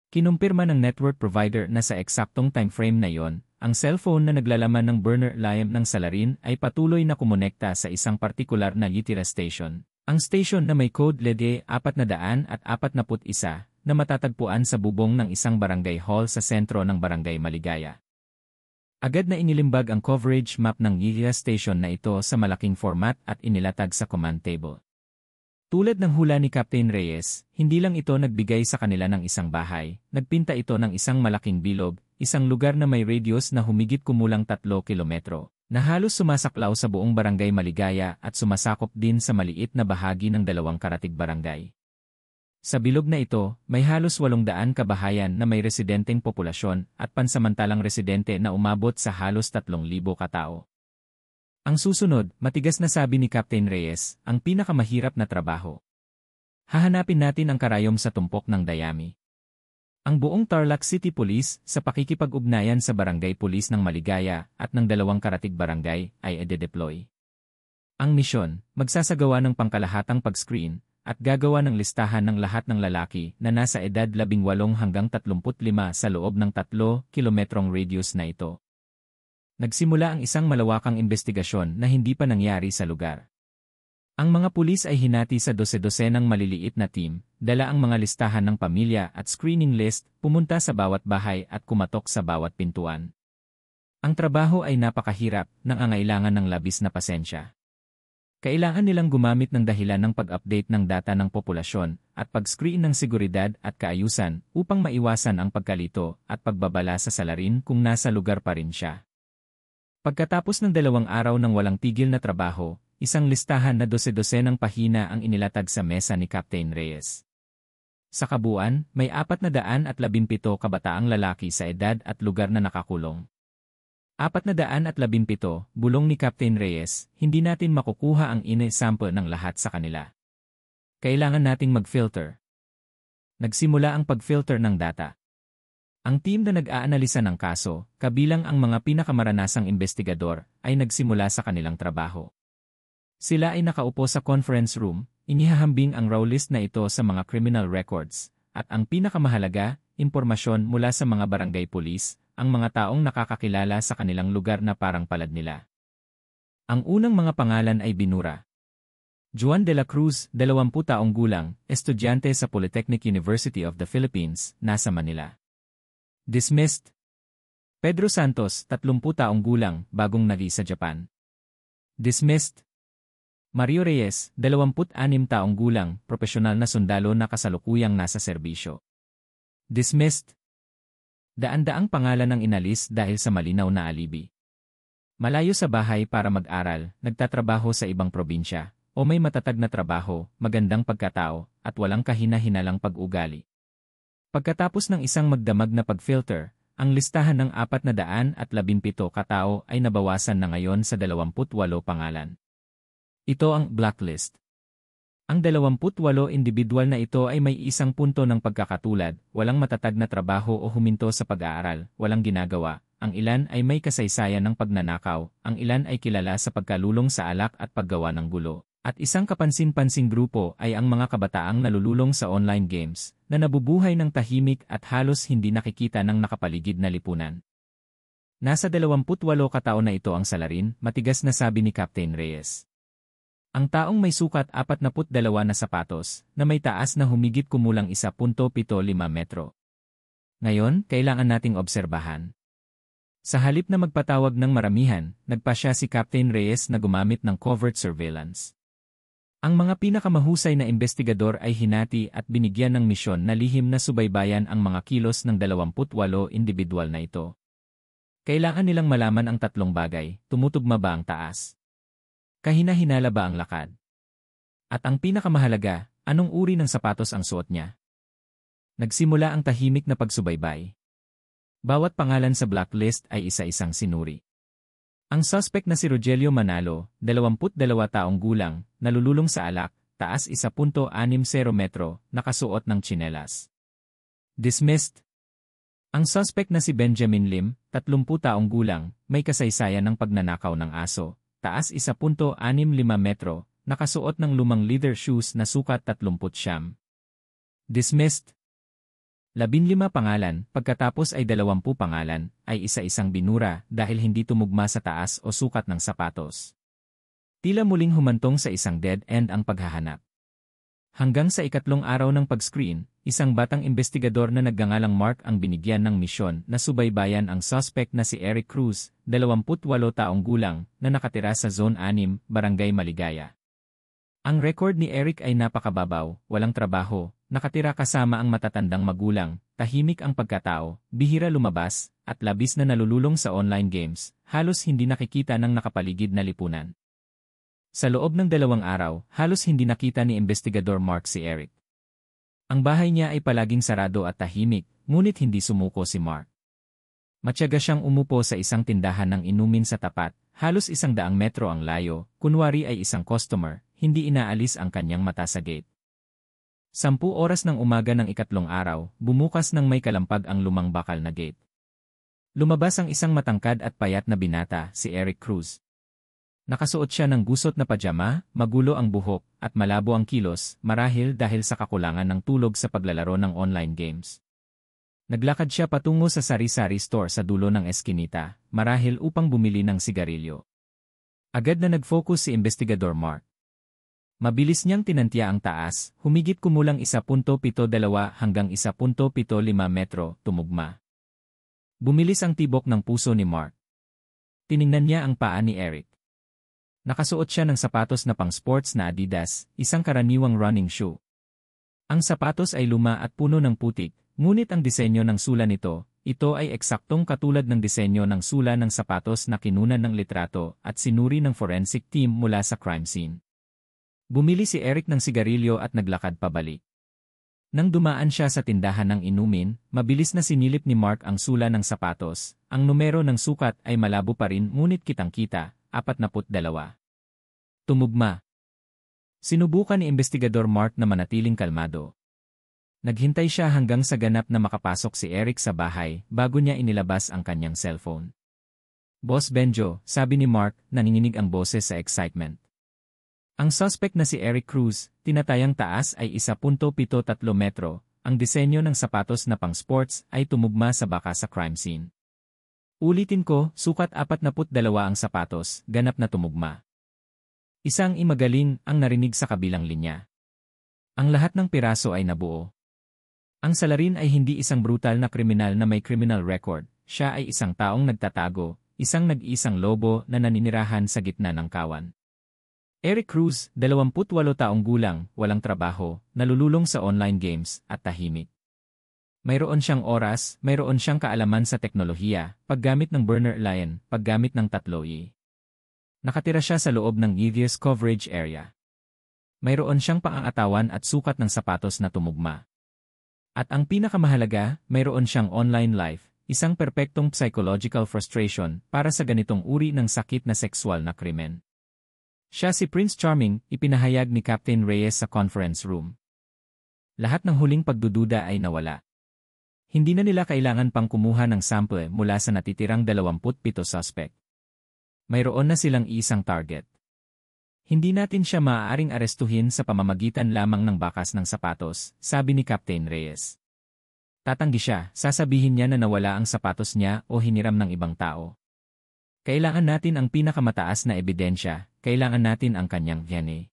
Kinumpirma ng network provider na sa eksaktong timeframe na yon, ang cellphone na naglalaman ng burner line ng salarin ay patuloy na kumonekta sa isang partikular na Yitira station. Ang station na may code LED 441 na matatagpuan sa bubong ng isang barangay hall sa sentro ng Barangay Maligaya. Agad na inilimbag ang coverage map ng Yitira station na ito sa malaking format at inilatag sa command table. Tulad ng hula ni Captain Reyes, hindi lang ito nagbigay sa kanila ng isang bahay, nagpinta ito ng isang malaking bilog, isang lugar na may radius na humigit kumulang 3 kilometro, na halos sumasaklaw sa buong Barangay Maligaya at sumasakop din sa maliit na bahagi ng 2 karatig barangay. Sa bilog na ito, may halos 800 kabahayan na may residenteng populasyon at pansamantalang residente na umabot sa halos 3,000 katao. Ang susunod, matigas na sabi ni Captain Reyes, ang pinakamahirap na trabaho. Hahanapin natin ang karayom sa tumpok ng dayami. Ang buong Tarlac City Police, sa pakikipag-ugnayan sa Barangay Police ng Maligaya at ng 2 karatig barangay, ay ide-deploy. Ang misyon, magsasagawa ng pangkalahatang pag-screen, at gagawa ng listahan ng lahat ng lalaki na nasa edad 18 hanggang 35 sa loob ng 3 kilometrong radius na ito. Nagsimula ang isang malawakang investigasyon na hindi pa nangyari sa lugar. Ang mga pulis ay hinati sa 12 ng maliliit na team, dala ang mga listahan ng pamilya at screening list, pumunta sa bawat bahay at kumatok sa bawat pintuan. Ang trabaho ay napakahirap, nangangailangan ng labis na pasensya. Kailangan nilang gumamit ng dahilan ng pag-update ng data ng populasyon at pag-screen ng seguridad at kaayusan upang maiwasan ang pagkalito at pagbabala sa salarin kung nasa lugar pa rin siya. Pagkatapos ng 2 araw ng walang tigil na trabaho, isang listahan na 12-12 ng pahina ang inilatag sa mesa ni Captain Reyes. Sa kabuuan, may 417 kabataang lalaki sa edad at lugar na nakakulong. 417, bulong ni Captain Reyes, hindi natin makukuha ang sample ng lahat sa kanila. Kailangan nating mag-filter. Nagsimula ang pag-filter ng data. Ang team na nag-aanalisa ng kaso, kabilang ang mga pinakamaranasang investigador, ay nagsimula sa kanilang trabaho. Sila ay nakaupo sa conference room, inihahambing ang raw list na ito sa mga criminal records, at ang pinakamahalaga, impormasyon mula sa mga barangay police, ang mga taong nakakakilala sa kanilang lugar na parang palad nila. Ang unang mga pangalan ay binura. Juan de la Cruz, 20 taong gulang, estudyante sa Polytechnic University of the Philippines, nasa Manila. Dismissed. Pedro Santos, 30 taong gulang, bagong nagi sa Japan. Dismissed. Mario Reyes, 26 taong gulang, propesyonal na sundalo na kasalukuyang nasa serbisyo. Dismissed. Daan-daang pangalan ang inalis dahil sa malinaw na alibi. Malayo sa bahay para mag-aral, nagtatrabaho sa ibang probinsya, o may matatag na trabaho, magandang pagkatao, at walang kahina-hinalang pag-ugali. Pagkatapos ng isang magdamag na pag-filter, ang listahan ng 417 katao ay nabawasan na ngayon sa 28 pangalan. Ito ang blacklist. Ang 28 individual na ito ay may isang punto ng pagkakatulad, walang matatag na trabaho o huminto sa pag-aaral, walang ginagawa, ang ilan ay may kasaysayan ng pagnanakaw, ang ilan ay kilala sa pagkalulong sa alak at paggawa ng gulo, at isang kapansin-pansing grupo ay ang mga kabataang nalululong sa online games, na nabubuhay ng tahimik at halos hindi nakikita ng nakapaligid na lipunan. Nasa 28 katao na ito ang salarin, matigas na sabi ni Captain Reyes. Ang taong may sukat 42 na sapatos, na may taas na humigit kumulang 1.75 metro. Ngayon, kailangan nating obserbahan. Sa halip na magpatawag ng maramihan, nagpasya si Captain Reyes na gumamit ng covert surveillance. Ang mga pinakamahusay na investigador ay hinati at binigyan ng misyon na lihim na subaybayan ang mga kilos ng 28 individual na ito. Kailangan nilang malaman ang 3 bagay, tumutugma ba ang taas? Kahina-hinala ba ang lakad? At ang pinakamahalaga, anong uri ng sapatos ang suot niya? Nagsimula ang tahimik na pagsubaybay. Bawat pangalan sa blacklist ay isa-isang sinuri. Ang suspect na si Rogelio Manalo, 22 taong gulang, nalululong sa alak, taas 1.60 metro, nakasuot ng tsinelas. Dismissed. Ang suspect na si Benjamin Lim, 30 taong gulang, may kasaysayan ng pagnanakaw ng aso, taas 1.65 metro, nakasuot ng lumang leather shoes na sukat 30. Dismissed. 15 pangalan, pagkatapos ay 20 pangalan, ay isa-isang binura dahil hindi tumugma sa taas o sukat ng sapatos. Tila muling humantong sa isang dead end ang paghahanap. Hanggang sa 3 araw ng pag-screen, isang batang investigador na nagngangalang Mark ang binigyan ng misyon na subaybayan ang suspect na si Eric Cruz, 28 taong gulang, na nakatira sa Zone 6, Barangay Maligaya. Ang record ni Eric ay napakababaw, walang trabaho, nakatira kasama ang matatandang magulang, tahimik ang pagkatao, bihira lumabas, at labis na nalululong sa online games, halos hindi nakikita ng nakapaligid na lipunan. Sa loob ng 2 araw, halos hindi nakita ni investigador Mark si Eric. Ang bahay niya ay palaging sarado at tahimik, ngunit hindi sumuko si Mark. Matyaga siyang umupo sa isang tindahan ng inumin sa tapat, halos 100 metro ang layo, kunwari ay isang customer, hindi inaalis ang kanyang mata sa gate. 10 oras ng umaga ng 3 araw, bumukas ng may kalampag ang lumang bakal na gate. Lumabas ang isang matangkad at payat na binata, si Eric Cruz. Nakasuot siya ng gusot na pajama, magulo ang buhok, at malabo ang kilos, marahil dahil sa kakulangan ng tulog sa paglalaro ng online games. Naglakad siya patungo sa sari-sari store sa dulo ng eskinita, marahil upang bumili ng sigarilyo. Agad na nag-focus si investigador Mark. Mabilis niyang tinantya ang taas, humigit kumulang 1.72 hanggang 1.75 metro, tumugma. Bumilis ang tibok ng puso ni Mark. Tiningnan niya ang paa ni Eric. Nakasuot siya ng sapatos na pang-sports na Adidas, isang karaniwang running shoe. Ang sapatos ay luma at puno ng putik, ngunit ang disenyo ng sula nito, ito ay eksaktong katulad ng disenyo ng sula ng sapatos na kinunan ng litrato at sinuri ng forensic team mula sa crime scene. Bumili si Eric ng sigarilyo at naglakad pabalik. Nang dumaan siya sa tindahan ng inumin, mabilis na sinilip ni Mark ang sula ng sapatos. Ang numero ng sukat ay malabo pa rin ngunit kitang-kita, 42. Tumugma. Sinubukan ni Investigador Mark na manatiling kalmado. Naghintay siya hanggang sa ganap na makapasok si Eric sa bahay bago niya inilabas ang kanyang cellphone. Boss Benjo, sabi ni Mark, nanginginig ang boses sa excitement. Ang suspect na si Eric Cruz, tinatayang taas ay 1.73 metro, ang disenyo ng sapatos na pang-sports ay tumugma sa baka sa crime scene. Ulitin ko, sukat 42 ang sapatos, ganap na tumugma. Isang imagaling ang narinig sa kabilang linya. Ang lahat ng piraso ay nabuo. Ang salarin ay hindi isang brutal na kriminal na may criminal record, siya ay isang taong nagtatago, isang nag-iisang lobo na naninirahan sa gitna ng kawan. Eric Cruz, 28 taong gulang, walang trabaho, nalululong sa online games, at tahimik. Mayroon siyang oras, mayroon siyang kaalaman sa teknolohiya, paggamit ng burner line, paggamit ng 3E. Nakatira siya sa loob ng EVS coverage area. Mayroon siyang pangangatawan at sukat ng sapatos na tumugma. At ang pinakamahalaga, mayroon siyang online life, isang perpektong psychological frustration para sa ganitong uri ng sakit na sexual na krimen. Siya si Prince Charming, ipinahayag ni Captain Reyes sa conference room. Lahat ng huling pagdududa ay nawala. Hindi na nila kailangan pang kumuha ng sample mula sa natitirang 27 suspect. Mayroon na silang isang target. Hindi natin siya maaaring arestuhin sa pamamagitan lamang ng bakas ng sapatos, sabi ni Captain Reyes. Tatanggi siya, sasabihin niya na nawala ang sapatos niya o hiniram ng ibang tao. Kailangan natin ang pinakamataas na ebidensya, kailangan natin ang kanyang DNA.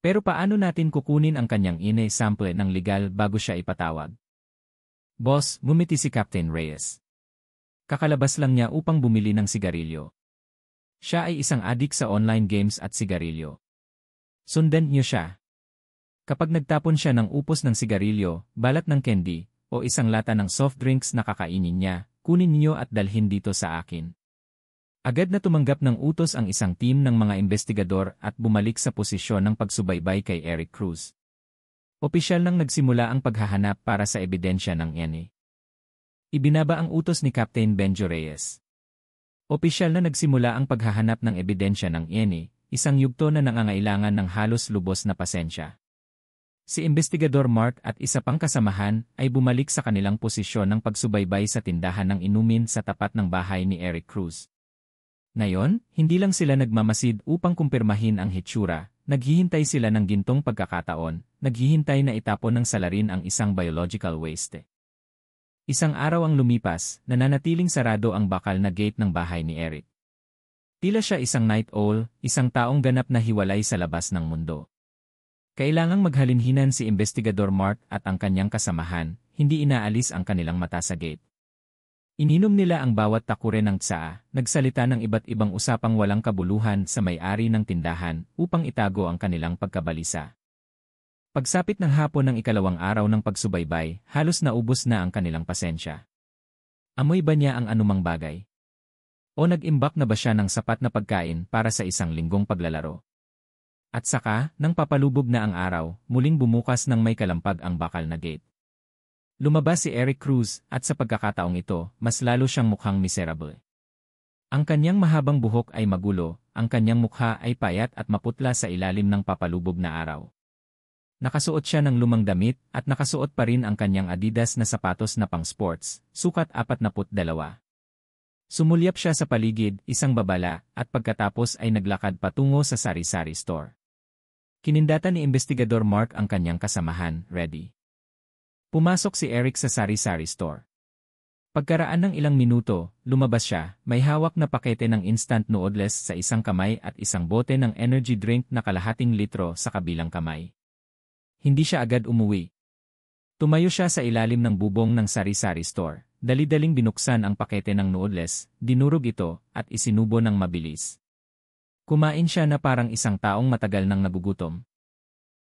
Pero paano natin kukunin ang kanyang DNA sample ng legal bago siya ipatawag? Boss, ngumiti si Captain Reyes. Kakalabas lang niya upang bumili ng sigarilyo. Siya ay isang adik sa online games at sigarilyo. Sundan niyo siya. Kapag nagtapon siya ng upos ng sigarilyo, balat ng candy, o isang lata ng soft drinks na kakainin niya, kunin niyo at dalhin dito sa akin. Agad na tumanggap ng utos ang isang team ng mga investigador at bumalik sa posisyon ng pagsubaybay kay Eric Cruz. Opisyal nang nagsimula ang paghahanap para sa ebidensya ng DNA. Ibinaba ang utos ni Captain Benjo Reyes. Opisyal na nagsimula ang paghahanap ng ebidensya ng DNA, isang yugto na nangangailangan ng halos lubos na pasensya. Si Investigador Mark at isa pang kasamahan ay bumalik sa kanilang posisyon ng pagsubaybay sa tindahan ng inumin sa tapat ng bahay ni Eric Cruz. Ngayon, hindi lang sila nagmamasid upang kumpirmahin ang hitsura, naghihintay sila ng gintong pagkakataon, naghihintay na itapon ng salarin ang isang biological waste. Isang araw ang lumipas, nananatiling sarado ang bakal na gate ng bahay ni Eric. Tila siya isang night owl, isang taong ganap na hiwalay sa labas ng mundo. Kailangang maghalinhinan si Investigador Mark at ang kanyang kasamahan, hindi inaalis ang kanilang mata sa gate. Ininom nila ang bawat takure ng tsaa, nagsalita ng iba't ibang usapang walang kabuluhan sa may-ari ng tindahan upang itago ang kanilang pagkabalisa. Pagsapit ng hapon ng ikalawang araw ng pagsubaybay, halos naubos na ang kanilang pasensya. Amoy ba niya ang anumang bagay? O nag-imbak na ba siya ng sapat na pagkain para sa isang linggong paglalaro? At saka, nang papalubog na ang araw, muling bumukas ng may kalampag ang bakal na gate. Lumabas si Eric Cruz at sa pagkakataong ito, mas lalo siyang mukhang miserable. Ang kanyang mahabang buhok ay magulo, ang kanyang mukha ay payat at maputla sa ilalim ng papalubog na araw. Nakasuot siya ng lumang damit at nakasuot pa rin ang kanyang Adidas na sapatos na pang-sports, sukat 42. Sumulyap siya sa paligid, isang babala, at pagkatapos ay naglakad patungo sa sari-sari store. Kinindatan ni Investigador Mark ang kanyang kasamahan, ready. Pumasok si Eric sa sari-sari store. Pagkaraan ng ilang minuto, lumabas siya, may hawak na pakete ng instant noodles sa isang kamay at isang bote ng energy drink na kalahating litro sa kabilang kamay. Hindi siya agad umuwi. Tumayo siya sa ilalim ng bubong ng sari-sari store. Dali-daling binuksan ang pakete ng noodles, dinurog ito, at isinubo ng mabilis. Kumain siya na parang isang taong matagal nang nagugutom.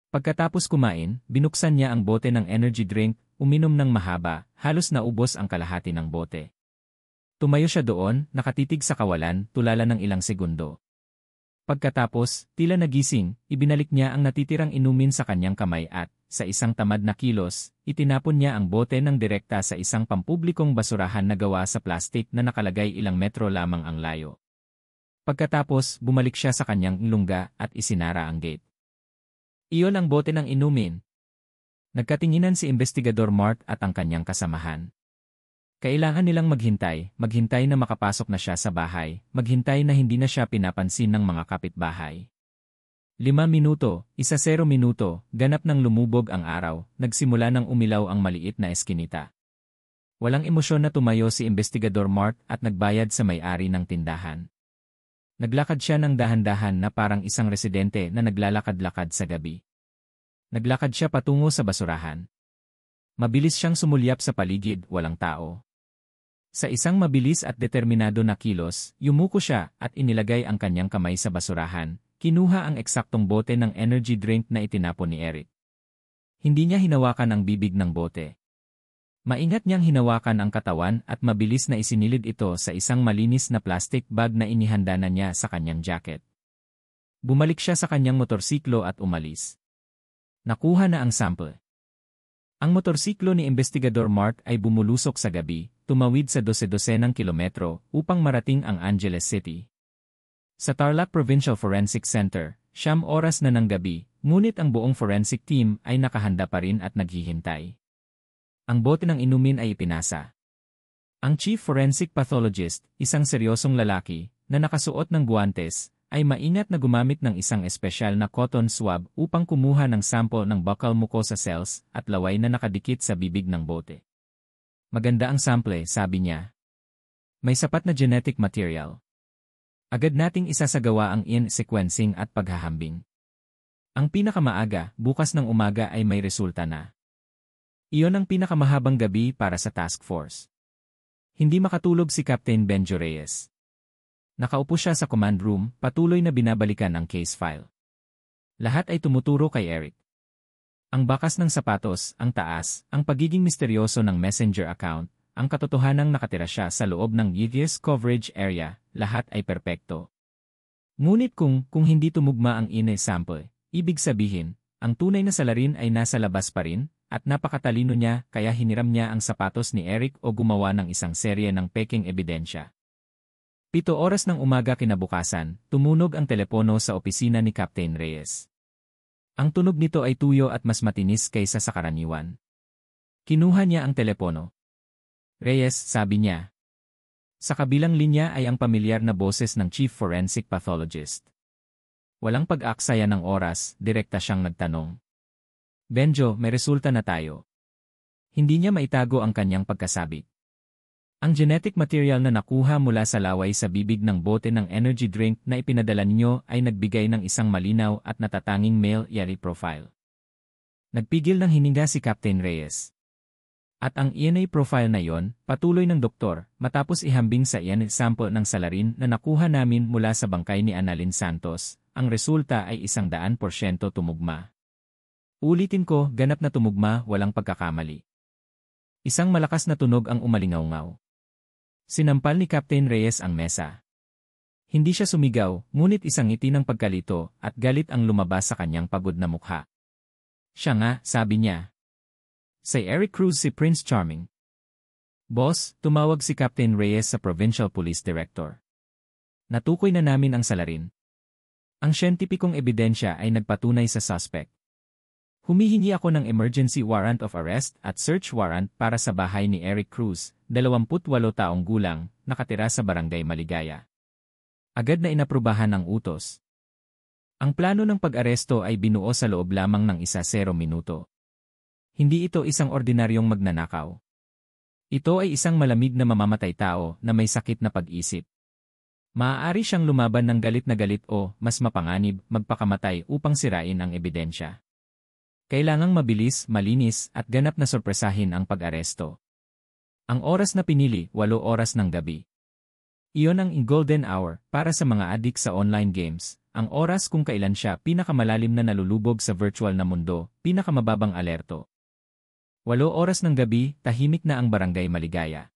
Pagkatapos kumain, binuksan niya ang bote ng energy drink, uminom ng mahaba, halos naubos ang kalahati ng bote. Tumayo siya doon, nakatitig sa kawalan, tulala ng ilang segundo. Pagkatapos, tila nagising, ibinalik niya ang natitirang inumin sa kanyang kamay at, sa isang tamad na kilos, itinapon niya ang bote ng direkta sa isang pampublikong basurahan na gawa sa plastik na nakalagay ilang metro lamang ang layo. Pagkatapos, bumalik siya sa kanyang lungga at isinara ang gate. Iyon ang bote ng inumin. Nagkatinginan si Investigador Mart at ang kanyang kasamahan. Kailangan nilang maghintay na makapasok na siya sa bahay, maghintay na hindi na siya pinapansin ng mga kapitbahay. 5 minuto, 10 minuto, ganap nang lumubog ang araw, nagsimula nang umilaw ang maliit na eskinita. Walang emosyon na tumayo si Investigador Mart at nagbayad sa may-ari ng tindahan. Naglakad siya ng dahan-dahan na parang isang residente na naglalakad-lakad sa gabi. Naglakad siya patungo sa basurahan. Mabilis siyang sumulyap sa paligid, walang tao. Sa isang mabilis at determinado na kilos, yumuko siya at inilagay ang kanyang kamay sa basurahan, kinuha ang eksaktong bote ng energy drink na itinapon ni Eric. Hindi niya hinawakan ang bibig ng bote. Maingat niyang hinawakan ang katawan at mabilis na isinilid ito sa isang malinis na plastic bag na inihanda na niya sa kanyang jacket. Bumalik siya sa kanyang motorsiklo at umalis. Nakuha na ang sample. Ang motorsiklo ni Investigador Mart ay bumulusok sa gabi, tumawid sa 12 kilometro upang marating ang Angeles City. Sa Tarlac Provincial Forensic Center, 9 oras na ng gabi, ngunit ang buong forensic team ay nakahanda pa rin at naghihintay. Ang bote ng inumin ay ipinasa. Ang chief forensic pathologist, isang seryosong lalaki, na nakasuot ng guwantes, ay maingat na gumamit ng isang espesyal na cotton swab upang kumuha ng sample ng buccal mucosa cells at laway na nakadikit sa bibig ng bote. Maganda ang sample, sabi niya. May sapat na genetic material. Agad nating isasagawa ang sequencing at paghahambing. Ang pinakamaaga, bukas ng umaga ay may resulta na. Iyon ang pinakamahabang gabi para sa task force. Hindi makatulog si Captain Benjo Reyes. Nakaupo siya sa command room, patuloy na binabalikan ang case file. Lahat ay tumuturo kay Eric. Ang bakas ng sapatos, ang taas, ang pagiging misteryoso ng messenger account, ang katotohanang nakatira siya sa loob ng years coverage area, lahat ay perpekto. Ngunit kung hindi tumugma ang sample, ibig sabihin, ang tunay na salarin ay nasa labas pa rin, at napakatalino niya kaya hiniram niya ang sapatos ni Eric o gumawa ng isang serye ng peking ebidensya. 7 oras ng umaga kinabukasan, tumunog ang telepono sa opisina ni Captain Reyes. Ang tunog nito ay tuyo at mas matinis kaysa sa karaniwan. Kinuha niya ang telepono. Reyes, sabi niya. Sa kabilang linya ay ang pamilyar na boses ng chief forensic pathologist. Walang pag-aksaya ng oras, direkta siyang nagtanong. Benjo, may resulta na tayo. Hindi niya maitago ang kanyang pagkasabik. Ang genetic material na nakuha mula sa laway sa bibig ng bote ng energy drink na ipinadala ninyo ay nagbigay ng isang malinaw at natatanging male Yari profile. Nagpigil ng hininga si Captain Reyes. At ang ENA profile na yon, patuloy ng doktor, matapos ihambing sa ENA sample ng salarin na nakuha namin mula sa bangkay ni Annalyn Santos, ang resulta ay 100% tumugma. Ulitin ko, ganap na tumugma, walang pagkakamali. Isang malakas na tunog ang umalingaw-ngaw. Sinampal ni Captain Reyes ang mesa. Hindi siya sumigaw, ngunit isang ngiti ng pagkalito at galit ang lumabas sa kanyang pagod na mukha. Siya nga, sabi niya. Si Eric Cruz si Prince Charming. Boss, tumawag si Captain Reyes sa Provincial Police Director. Natukoy na namin ang salarin. Ang siyentipikong ebidensya ay nagpatunay sa suspect. Humihingi ako ng emergency warrant of arrest at search warrant para sa bahay ni Eric Cruz, 28 taong gulang, nakatira sa Barangay Maligaya. Agad na inaprubahan ang utos. Ang plano ng pag-aresto ay binuo sa loob lamang ng 10 minuto. Hindi ito isang ordinaryong magnanakaw. Ito ay isang malamig na mamamatay tao na may sakit na pag-isip. Maaari siyang lumaban ng galit na galit o, mas mapanganib, magpakamatay upang sirain ang ebidensya. Kailangang mabilis, malinis, at ganap na sorpresahin ang pag-aresto. Ang oras na pinili, 8 oras ng gabi. Iyon ang golden hour para sa mga adik sa online games, ang oras kung kailan siya pinakamalalim na nalulubog sa virtual na mundo, pinakamababang alerto. 8 oras ng gabi, tahimik na ang Barangay Maligaya.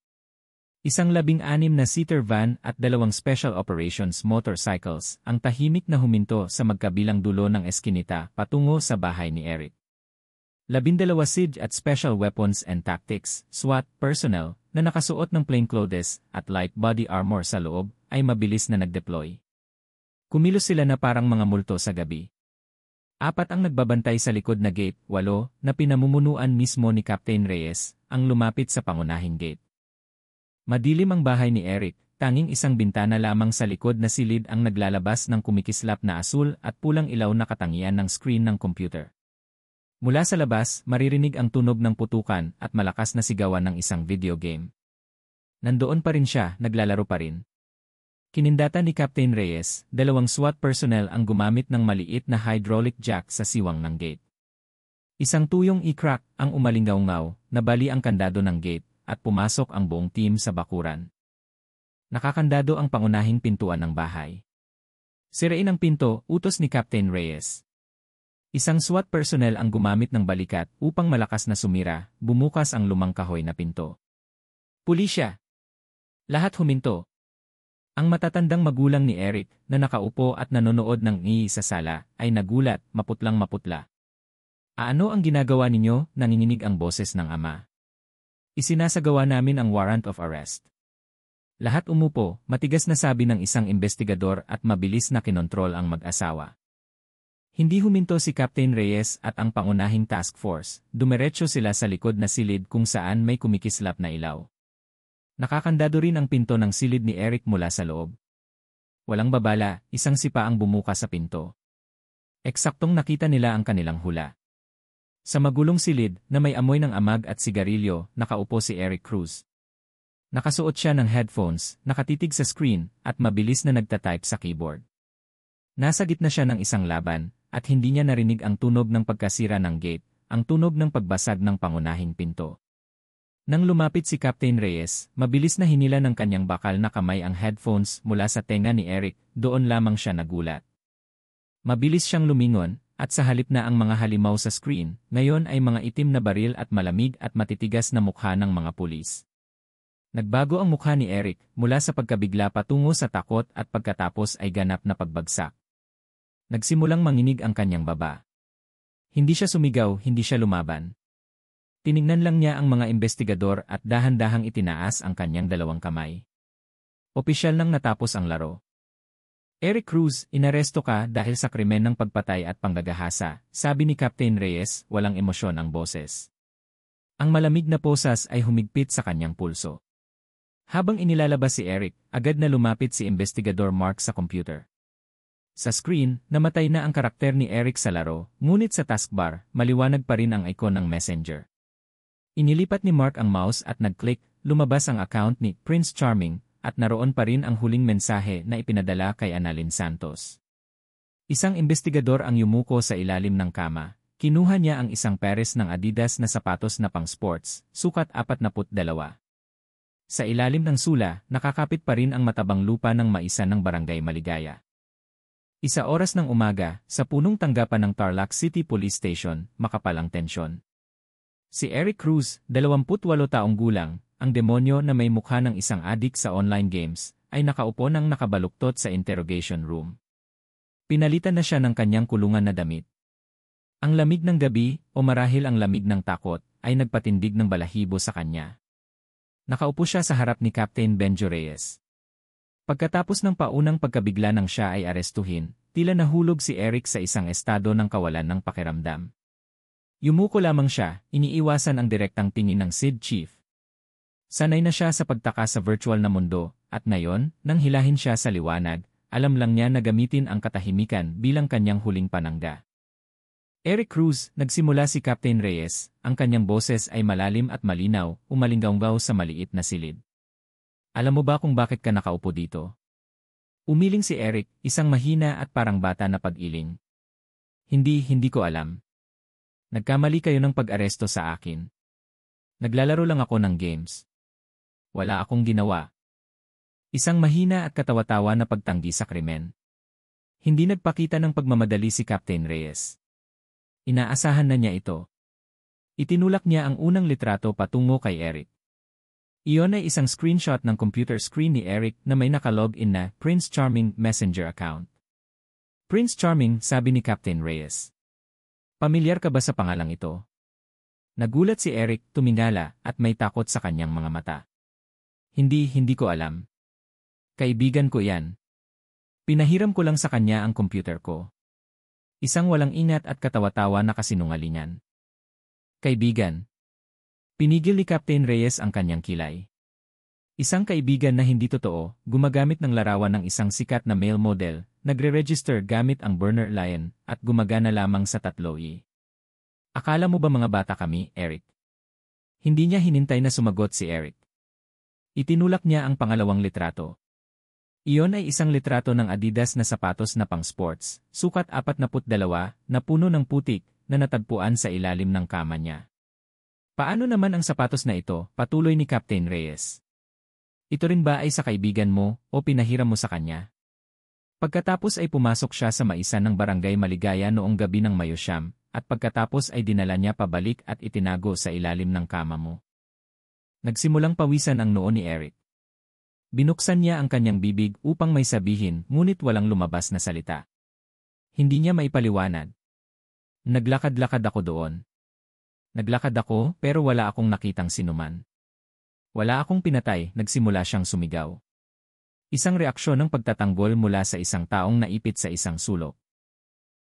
Isang 16 na seater van at 2 special operations motorcycles ang tahimik na huminto sa magkabilang dulo ng eskinita patungo sa bahay ni Eric. 12 siege at special weapons and tactics, SWAT, personnel, na nakasuot ng plainclothes at light body armor sa loob, ay mabilis na nag-deploy. Kumilos sila na parang mga multo sa gabi. 4 ang nagbabantay sa likod na gate, 8 na pinamumunuan mismo ni Captain Reyes, ang lumapit sa pangunahing gate. Madilim ang bahay ni Eric, tanging isang bintana lamang sa likod na silid ang naglalabas ng kumikislap na asul at pulang ilaw na katangian ng screen ng computer. Mula sa labas, maririnig ang tunog ng putukan at malakas na sigawan ng isang video game. Nandoon pa rin siya, naglalaro pa rin. Kinindata ni Captain Reyes, 2 SWAT personnel ang gumamit ng maliit na hydraulic jack sa siwang ng gate. Isang tuyong i-crack ang umalingaw-ngaw, nabali ang kandado ng gate, at pumasok ang buong team sa bakuran. Nakakandado ang pangunahing pintuan ng bahay. Sirain ang pinto, utos ni Captain Reyes. Isang SWAT personnel ang gumamit ng balikat upang malakas na sumira, bumukas ang lumang kahoy na pinto. Pulisya! Lahat huminto. Ang matatandang magulang ni Eric, na nakaupo at nanonood ng sa sala, ay nagulat, maputlang maputla. Ano ang ginagawa ninyo? Nanginginig ang boses ng ama. Isinasagawa namin ang warrant of arrest. Lahat umupo, matigas na sabi ng isang investigador at mabilis na kinontrol ang mag-asawa. Hindi huminto si Captain Reyes at ang pangunahing task force, dumiretso sila sa likod na silid kung saan may kumikislap na ilaw. Nakakandado rin ang pinto ng silid ni Eric mula sa loob. Walang babala, isang sipa ang bumuka sa pinto. Eksaktong nakita nila ang kanilang hula. Sa magulong silid na may amoy ng amag at sigarilyo, nakaupo si Eric Cruz. Nakasuot siya ng headphones, nakatitig sa screen, at mabilis na nagtatype sa keyboard. Nasa gitna siya ng isang laban, at hindi niya narinig ang tunog ng pagkasira ng gate, ang tunog ng pagbasag ng pangunahing pinto. Nang lumapit si Captain Reyes, mabilis na hinila ng kanyang bakal na kamay ang headphones mula sa tenga ni Eric, doon lamang siya nagulat. Mabilis siyang lumingon, at sa halip na ang mga halimaw sa screen, ngayon ay mga itim na baril at malamig at matitigas na mukha ng mga pulis. Nagbago ang mukha ni Eric mula sa pagkabigla patungo sa takot at pagkatapos ay ganap na pagbagsak. Nagsimulang manginig ang kanyang baba. Hindi siya sumigaw, hindi siya lumaban. Tiningnan lang niya ang mga investigador at dahan-dahang itinaas ang kanyang 2 kamay. Opisyal nang natapos ang laro. Eric Cruz, inaresto ka dahil sa krimen ng pagpatay at panggagahasa, sabi ni Captain Reyes, walang emosyon ang boses. Ang malamig na posas ay humigpit sa kanyang pulso. Habang inilalabas si Eric, agad na lumapit si Investigador Mark sa computer. Sa screen, namatay na ang karakter ni Eric sa laro, ngunit sa taskbar, maliwanag pa rin ang icon ng messenger. Inilipat ni Mark ang mouse at nag-click, lumabas ang account ni Prince Charming, at naroon pa rin ang huling mensahe na ipinadala kay Annalyn Santos. Isang investigador ang yumuko sa ilalim ng kama. Kinuha niya ang isang pares ng Adidas na sapatos na pang-sports, sukat 42. Sa ilalim ng sula, nakakapit pa rin ang matabang lupa ng maisa ng Barangay Maligaya. 1 oras ng umaga, sa punong tanggapan ng Tarlac City Police Station, makapal ang tensyon. Si Eric Cruz, 28 taong gulang, ang demonyo na may mukha ng isang adik sa online games, ay nakaupo ng nakabaluktot sa interrogation room. Pinalitan na siya ng kanyang kulungan na damit. Ang lamig ng gabi, o marahil ang lamig ng takot, ay nagpatindig ng balahibo sa kanya. Nakaupo siya sa harap ni Captain Benjo Reyes. Pagkatapos ng paunang pagkabigla ng siya ay arestuhin, tila nahulog si Eric sa isang estado ng kawalan ng pakiramdam. Yumuko lamang siya, iniiwasan ang direktang tingin ng SID chief. Sanay na siya sa pagtaka sa virtual na mundo, at ngayon, nang hilahin siya sa liwanag, alam lang niya na gamitin ang katahimikan bilang kanyang huling panangga. Eric Cruz, nagsimula si Captain Reyes, ang kanyang boses ay malalim at malinaw, umalinggaw sa maliit na silid. Alam mo ba kung bakit ka nakaupo dito? Umiling si Eric, isang mahina at parang bata na pag-iling. Hindi ko alam. Nagkamali kayo ng pag-aresto sa akin. Naglalaro lang ako ng games. Wala akong ginawa. Isang mahina at katawa-tawa na pagtanggi sa krimen. Hindi nagpakita ng pagmamadali si Captain Reyes. Inaasahan na niya ito. Itinulak niya ang unang litrato patungo kay Eric. Iyon ay isang screenshot ng computer screen ni Eric na may nakalog-in na Prince Charming Messenger account. Prince Charming, sabi ni Captain Reyes. Pamilyar ka ba sa pangalang ito? Nagulat si Eric, tumingala, at may takot sa kanyang mga mata. Hindi ko alam. Kaibigan ko yan. Pinahiram ko lang sa kanya ang computer ko. Isang walang ingat at katawa-tawa na kasinungalingan. Kaibigan. Pinigil ni Captain Reyes ang kanyang kilay. Isang kaibigan na hindi totoo, gumagamit ng larawan ng isang sikat na male model, nagre-register gamit ang burner line, at gumagana lamang sa 3i. Akala mo ba mga bata kami, Eric? Hindi niya hinintay na sumagot si Eric. Itinulak niya ang pangalawang litrato. Iyon ay isang litrato ng Adidas na sapatos na pang-sports, sukat 42, na puno ng putik, na natagpuan sa ilalim ng kama niya. Paano naman ang sapatos na ito? Patuloy ni Captain Reyes. Ito rin ba ay sa kaibigan mo o pinahiram mo sa kanya? Pagkatapos ay pumasok siya sa maisa ng barangay Maligaya noong gabi ng Mayo-siyam, at pagkatapos ay dinala niya pabalik at itinago sa ilalim ng kama mo. Nagsimulang pawisan ang noo ni Eric. Binuksan niya ang kanyang bibig upang may sabihin, ngunit walang lumabas na salita. Hindi niya maipaliwanag. Naglakad-lakad ako doon. Naglakad ako pero wala akong nakitang sinuman. Wala akong pinatay, nagsimula siyang sumigaw. Isang reaksyon ng pagtatanggol mula sa isang taong naipit sa isang sulok.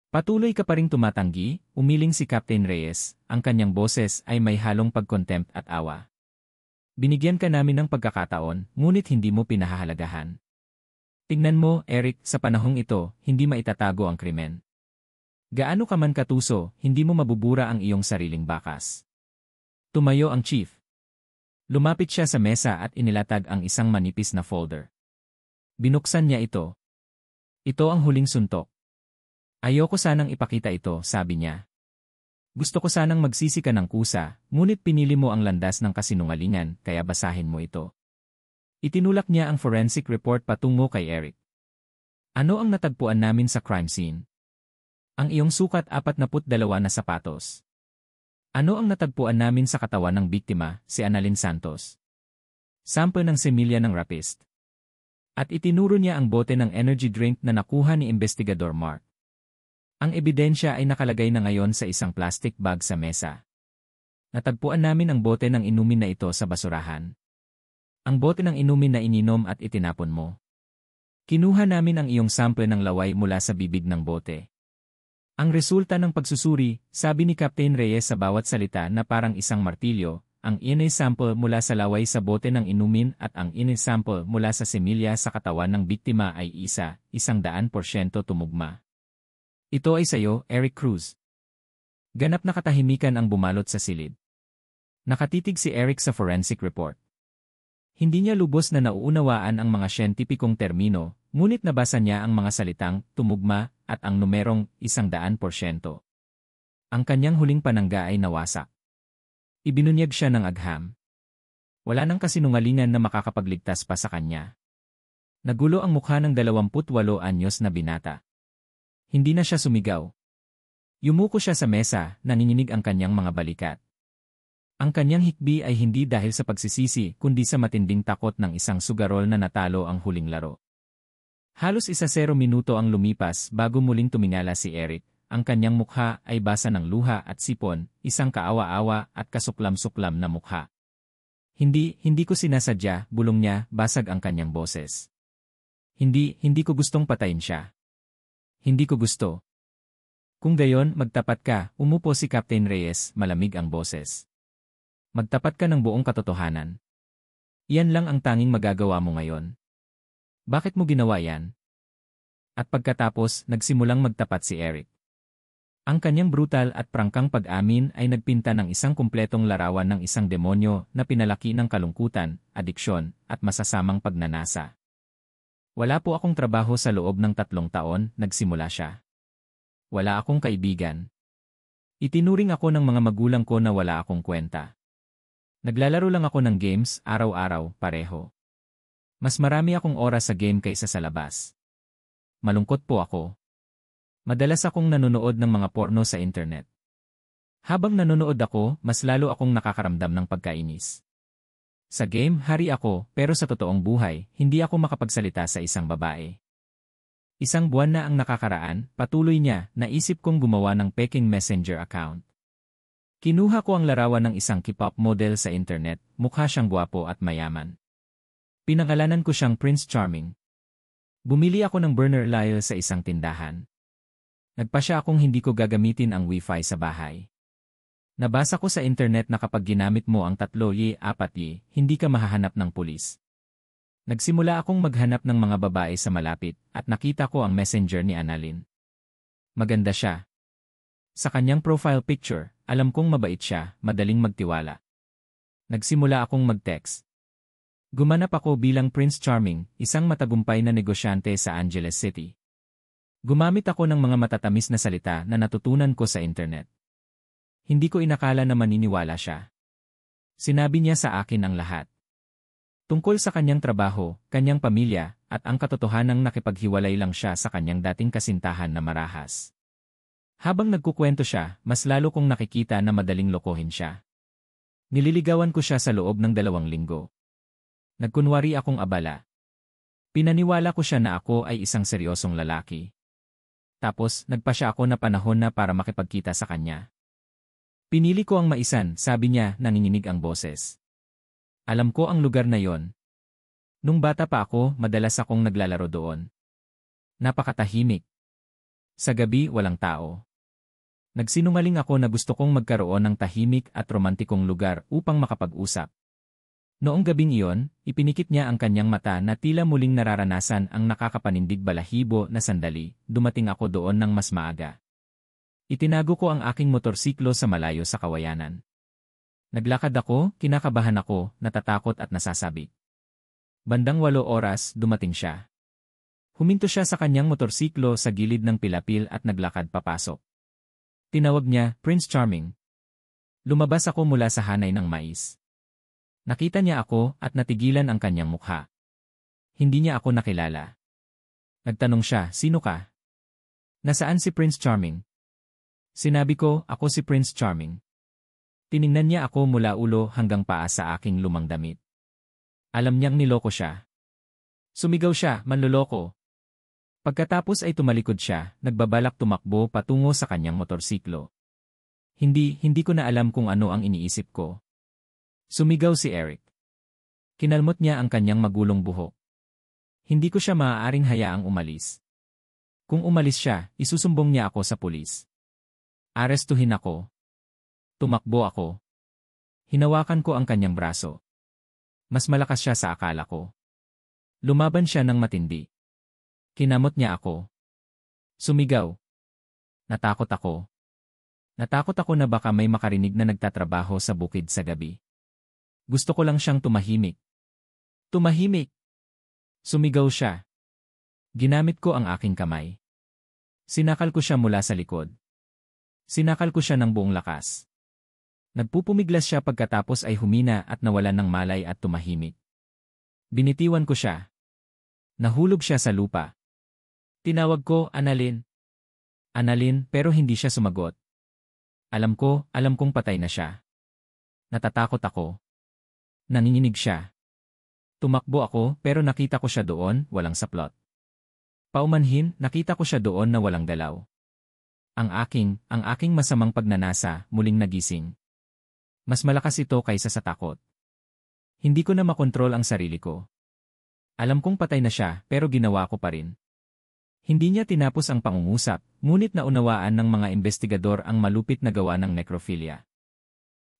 Patuloy ka pa ring tumatanggi, umiling si Captain Reyes, ang kanyang boses ay may halong pagkontempt at awa. Binigyan ka namin ng pagkakataon, ngunit hindi mo pinahahalagahan. Tingnan mo, Eric, sa panahong ito, hindi maitatago ang krimen. Gaano ka man katuso, hindi mo mabubura ang iyong sariling bakas. Tumayo ang chief. Lumapit siya sa mesa at inilatag ang isang manipis na folder. Binuksan niya ito. Ito ang huling suntok. Ayoko sanang ipakita ito, sabi niya. Gusto ko sanang magsisi ka ng kusa, ngunit pinili mo ang landas ng kasinungalingan, kaya basahin mo ito. Itinulak niya ang forensic report patungo kay Eric. Ano ang natagpuan namin sa crime scene? Ang iyong sukat 42 na sapatos. Ano ang natagpuan namin sa katawan ng biktima, si Annalyn Santos? Sample ng semilya ng rapist. At itinuro niya ang bote ng energy drink na nakuha ni Investigador Mark. Ang ebidensya ay nakalagay na ngayon sa isang plastic bag sa mesa. Natagpuan namin ang bote ng inumin na ito sa basurahan. Ang bote ng inumin na ininom at itinapon mo. Kinuha namin ang iyong sample ng laway mula sa bibig ng bote. Ang resulta ng pagsusuri, sabi ni Captain Reyes sa bawat salita na parang isang martilyo, ang DNA sample mula sa laway sa bote ng inumin at ang DNA sample mula sa semilya sa katawan ng biktima ay 100% tumugma. Ito ay sayo, Eric Cruz. Ganap na katahimikan ang bumalot sa silid. Nakatitig si Eric sa forensic report. Hindi niya lubos na nauunawaan ang mga siyentipikong termino, ngunit nabasa niya ang mga salitang tumugma at ang numerong 100%. Ang kanyang huling panangga ay nawasak. Ibinunyag siya ng agham. Wala nang kasinungalingan na makakapagligtas pa sa kanya. Nagulo ang mukha ng 28 anyos na binata. Hindi na siya sumigaw. Yumuko siya sa mesa, nanginginig ang kanyang mga balikat. Ang kanyang hikbi ay hindi dahil sa pagsisisi kundi sa matinding takot ng isang sugarol na natalo ang huling laro. Halos 0 minuto ang lumipas bago muling tumingala si Eric. Ang kanyang mukha ay basa ng luha at sipon, isang kaawa-awa at kasuklam-suklam na mukha. Hindi ko sinasadya, bulong niya, basag ang kanyang boses. Hindi ko gustong patayin siya. Hindi ko gusto. Kung gayon, magtapat ka, umupo si Captain Reyes, malamig ang boses. Magtapat ka ng buong katotohanan. Iyan lang ang tanging magagawa mo ngayon. Bakit mo ginawa yan? At pagkatapos, nagsimulang magtapat si Eric. Ang kanyang brutal at prangkang pag-amin ay nagpinta ng isang kumpletong larawan ng isang demonyo na pinalaki ng kalungkutan, adiksyon, at masasamang pagnanasa. Wala po akong trabaho sa loob ng 3 taon, nagsimula siya. Wala akong kaibigan. Itinuring ako ng mga magulang ko na wala akong kwenta. Naglalaro lang ako ng games, araw-araw, pareho. Mas marami akong oras sa game kaysa sa labas. Malungkot po ako. Madalas akong nanonood ng mga porno sa internet. Habang nanonood ako, mas lalo akong nakakaramdam ng pagkainis. Sa game, hari ako, pero sa totoong buhay, hindi ako makapagsalita sa isang babae. Isang buwan na ang nakakaraan, patuloy niya, naisip kong gumawa ng peking messenger account. Kinuha ko ang larawan ng isang K-pop model sa internet, mukha siyang gwapo at mayaman. Pinangalanan ko siyang Prince Charming. Bumili ako ng burner Lyle sa isang tindahan. Nagpasya akong hindi ko gagamitin ang Wi-Fi sa bahay. Nabasa ko sa internet na kapag ginamit mo ang 3Y4Y, hindi ka mahahanap ng pulis. Nagsimula akong maghanap ng mga babae sa malapit at nakita ko ang messenger ni Annalyn. Maganda siya. Sa kanyang profile picture, alam kong mabait siya, madaling magtiwala. Nagsimula akong mag-text. Gumanap ako bilang Prince Charming, isang matagumpay na negosyante sa Angeles City. Gumamit ako ng mga matatamis na salita na natutunan ko sa internet. Hindi ko inakala na maniniwala siya. Sinabi niya sa akin ang lahat. Tungkol sa kanyang trabaho, kanyang pamilya, at ang katotohanang nakipaghiwalay lang siya sa kanyang dating kasintahan na marahas. Habang nagkukwento siya, mas lalo kong nakikita na madaling lokohin siya. Nililigawan ko siya sa loob ng 2 linggo. Nagkunwari akong abala. Pinaniwala ko siya na ako ay isang seryosong lalaki. Tapos, nagpa siya ako na panahon na para makipagkita sa kanya. Pinili ko ang maisan, sabi niya, nanginginig ang boses. Alam ko ang lugar na yon. Nung bata pa ako, madalas akong naglalaro doon. Napakatahimik. Sa gabi, walang tao. Nagsinungaling ako na gusto kong magkaroon ng tahimik at romantikong lugar upang makapag-usap. Noong gabing iyon, ipinikit niya ang kanyang mata na tila muling nararanasan ang nakakapanindig balahibo na sandali, dumating ako doon ng mas maaga. Itinago ko ang aking motorsiklo sa malayo sa kawayanan. Naglakad ako, kinakabahan ako, natatakot at nasasabik. Bandang 8 oras, dumating siya. Huminto siya sa kanyang motorsiklo sa gilid ng pilapil at naglakad papasok. Tinawag niya, Prince Charming. Lumabas ako mula sa hanay ng mais. Nakita niya ako at natigilan ang kanyang mukha. Hindi niya ako nakilala. Nagtanong siya, sino ka? Nasaan si Prince Charming? Sinabi ko, ako si Prince Charming. Tiningnan niya ako mula ulo hanggang paa sa aking lumang damit. Alam niyang niloko siya. Sumigaw siya, manloloko. Pagkatapos ay tumalikod siya, nagbabalak tumakbo patungo sa kanyang motorsiklo. Hindi ko na alam kung ano ang iniisip ko. Sumigaw si Eric. Kinalmot niya ang kanyang magulong buhok. Hindi ko siya maaaring hayaang umalis. Kung umalis siya, isusumbong niya ako sa pulis. Arestuhin ako. Tumakbo ako. Hinawakan ko ang kanyang braso. Mas malakas siya sa akala ko. Lumaban siya ng matindi. Kinamot niya ako. Sumigaw. Natakot ako. Natakot ako na baka may makarinig na nagtatrabaho sa bukid sa gabi. Gusto ko lang siyang tumahimik. Tumahimik! Sumigaw siya. Ginamit ko ang aking kamay. Sinakal ko siya mula sa likod. Sinakal ko siya ng buong lakas. Nagpupumiglas siya pagkatapos ay humina at nawalan ng malay at tumahimik. Binitiwan ko siya. Nahulog siya sa lupa. Tinawag ko, Annalyn. Annalyn, pero hindi siya sumagot. Alam kong patay na siya. Natatakot ako. Nanginginig siya. Tumakbo ako pero nakita ko siya doon, walang saplot. Paumanhin, nakita ko siya doon na walang galaw. Ang aking masamang pagnanasa, muling nagising. Mas malakas ito kaysa sa takot. Hindi ko na makontrol ang sarili ko. Alam kong patay na siya, pero ginawa ko pa rin. Hindi niya tinapos ang pangungusap, ngunit naunawaan ng mga investigador ang malupit na gawa ng necrophilia.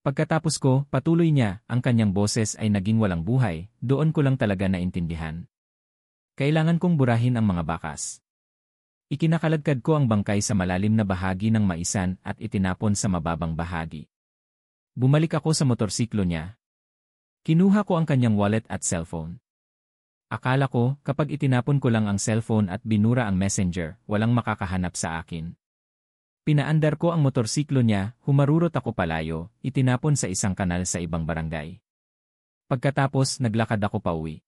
Pagkatapos ko, patuloy niya, ang kanyang boses ay naging walang buhay, doon ko lang talaga naintindihan. Kailangan kong burahin ang mga bakas. Ikinakaladkad ko ang bangkay sa malalim na bahagi ng maisan at itinapon sa mababang bahagi. Bumalik ako sa motorsiklo niya. Kinuha ko ang kanyang wallet at cellphone. Akala ko, kapag itinapon ko lang ang cellphone at binura ang messenger, walang makakahanap sa akin. Pinaandar ko ang motorsiklo niya, humarurot ako palayo, itinapon sa isang kanal sa ibang barangay. Pagkatapos, naglakad ako pauwi.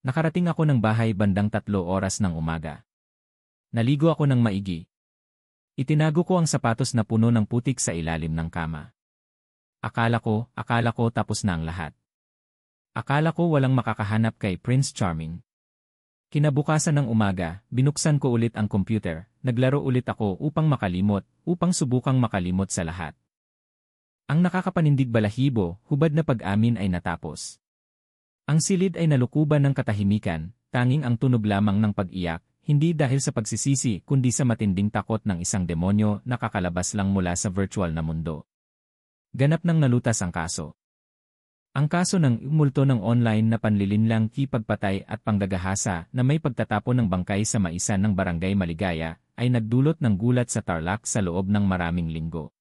Nakarating ako ng bahay bandang 3 oras ng umaga. Naligo ako ng maigi. Itinago ko ang sapatos na puno ng putik sa ilalim ng kama. Akala ko tapos na ang lahat. Akala ko walang makakahanap kay Prince Charming. Kinabukasan ng umaga, binuksan ko ulit ang computer, naglaro ulit ako upang subukang makalimot sa lahat. Ang nakakapanindig balahibo, hubad na pag-amin ay natapos. Ang silid ay nalukuban ng katahimikan, tanging ang tunog lamang ng pag-iyak, hindi dahil sa pagsisisi kundi sa matinding takot ng isang demonyo na kakalabas lang mula sa virtual na mundo. Ganap nang nalutas ang kaso. Ang kaso ng multo ng online na panlilinlang, pagpatay at panggagahasa na may pagtatapon ng bangkay sa maisan ng Barangay Maligaya ay nagdulot ng gulat sa Tarlac sa loob ng maraming linggo.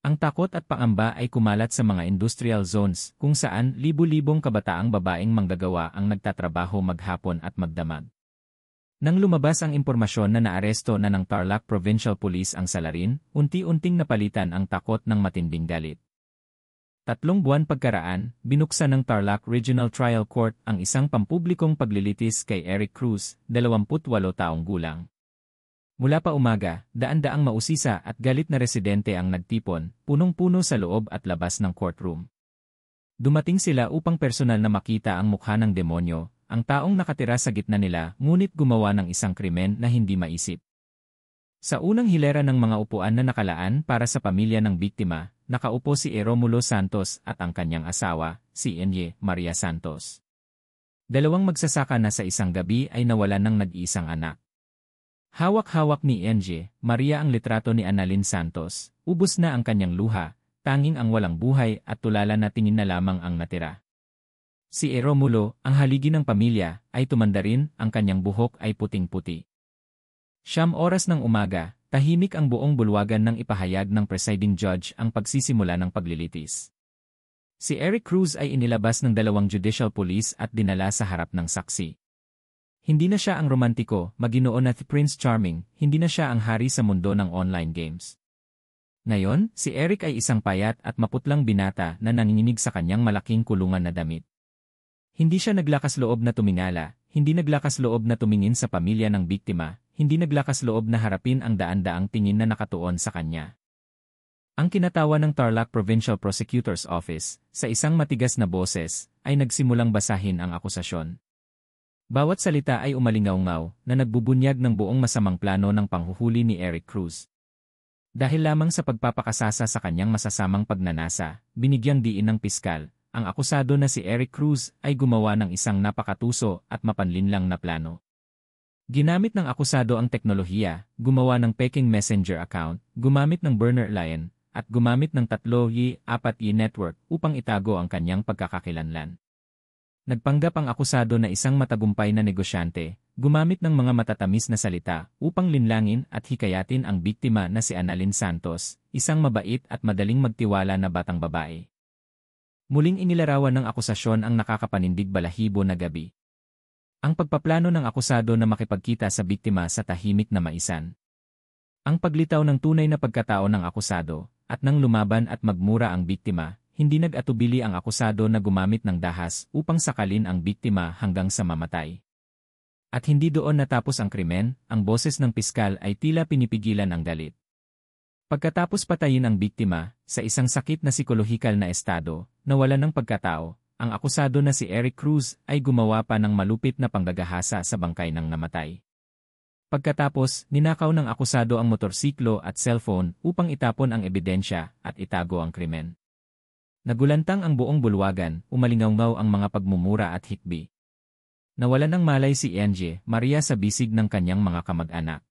Ang takot at pangamba ay kumalat sa mga industrial zones kung saan libu-libong kabataang babaeng manggagawa ang nagtatrabaho maghapon at magdamag. Nang lumabas ang impormasyon na naaresto na ng Tarlac Provincial Police ang salarin, unti-unting napalitan ang takot ng matinding galit. 3 buwan pagkaraan, binuksan ng Tarlac Regional Trial Court ang isang pampublikong paglilitis kay Eric Cruz, 28 taong gulang. Mula pa umaga, daan-daang mausisa at galit na residente ang nagtipon, punong-puno sa loob at labas ng courtroom. Dumating sila upang personal na makita ang mukha ng demonyo, ang taong nakatira sa gitna nila ngunit gumawa ng isang krimen na hindi maisip. Sa unang hilera ng mga upuan na nakalaan para sa pamilya ng biktima, nakaupo si Romulo Santos at ang kanyang asawa, si Enye Maria Santos. 2 magsasaka na sa isang gabi ay nawalan ng nag-iisang anak. Hawak-hawak ni Enye Maria ang litrato ni Annalyn Santos, ubos na ang kanyang luha, tanging ang walang buhay at tulala na tingin na lamang ang natira. Si Romulo, ang haligi ng pamilya, ay tumanda rin, ang kanyang buhok ay puting-puti. 9 oras ng umaga, tahimik ang buong bulwagan nang ipahayag ng presiding judge ang pagsisimula ng paglilitis. Si Eric Cruz ay inilabas ng 2 judicial police at dinala sa harap ng saksi. Hindi na siya ang romantiko, maginoo na Prince Charming, hindi na siya ang hari sa mundo ng online games. Ngayon, si Eric ay isang payat at maputlang binata na nanginginig sa kanyang malaking kulungan na damit. Hindi siya naglakas loob na tumingala, hindi naglakas loob na tumingin sa pamilya ng biktima, hindi naglakas loob na harapin ang daan-daang tingin na nakatuon sa kanya. Ang kinatawa ng Tarlac Provincial Prosecutor's Office, sa isang matigas na boses, ay nagsimulang basahin ang akusasyon. Bawat salita ay umalingaw-ngaw na nagbubunyag ng buong masamang plano ng panghuhuli ni Eric Cruz. Dahil lamang sa pagpapakasasa sa kanyang masasamang pagnanasa, binigyang diin ng piskal, ang akusado na si Eric Cruz ay gumawa ng isang napakatuso at mapanlinlang na plano. Ginamit ng akusado ang teknolohiya, gumawa ng peking messenger account, gumamit ng burner line, at gumamit ng 3-4 network upang itago ang kanyang pagkakakilanlan. Nagpanggap ang akusado na isang matagumpay na negosyante, gumamit ng mga matatamis na salita upang linlangin at hikayatin ang biktima na si Annalyn Santos, isang mabait at madaling magtiwala na batang babae. Muling inilarawan ng akusasyon ang nakakapanindig balahibo na gabi. Ang pagpaplano ng akusado na makipagkita sa biktima sa tahimik na maisan. Ang paglitaw ng tunay na pagkatao ng akusado, at nang lumaban at magmura ang biktima, hindi nag-atubili ang akusado na gumamit ng dahas upang sakalin ang biktima hanggang sa mamatay. At hindi doon natapos ang krimen, ang boses ng piskal ay tila pinipigilan ang galit. Pagkatapos patayin ang biktima, sa isang sakit na psikolohikal na estado, nawalan ng pagkatao, ang akusado na si Eric Cruz ay gumawa pa ng malupit na panggagahasa sa bangkay ng namatay. Pagkatapos, ninakaw ng akusado ang motorsiklo at cellphone upang itapon ang ebidensya at itago ang krimen. Nagulantang ang buong bulwagan, umalingaw-ngaw ang mga pagmumura at hikbi. Nawalan ng malay si Enye Maria sa bisig ng kanyang mga kamag-anak.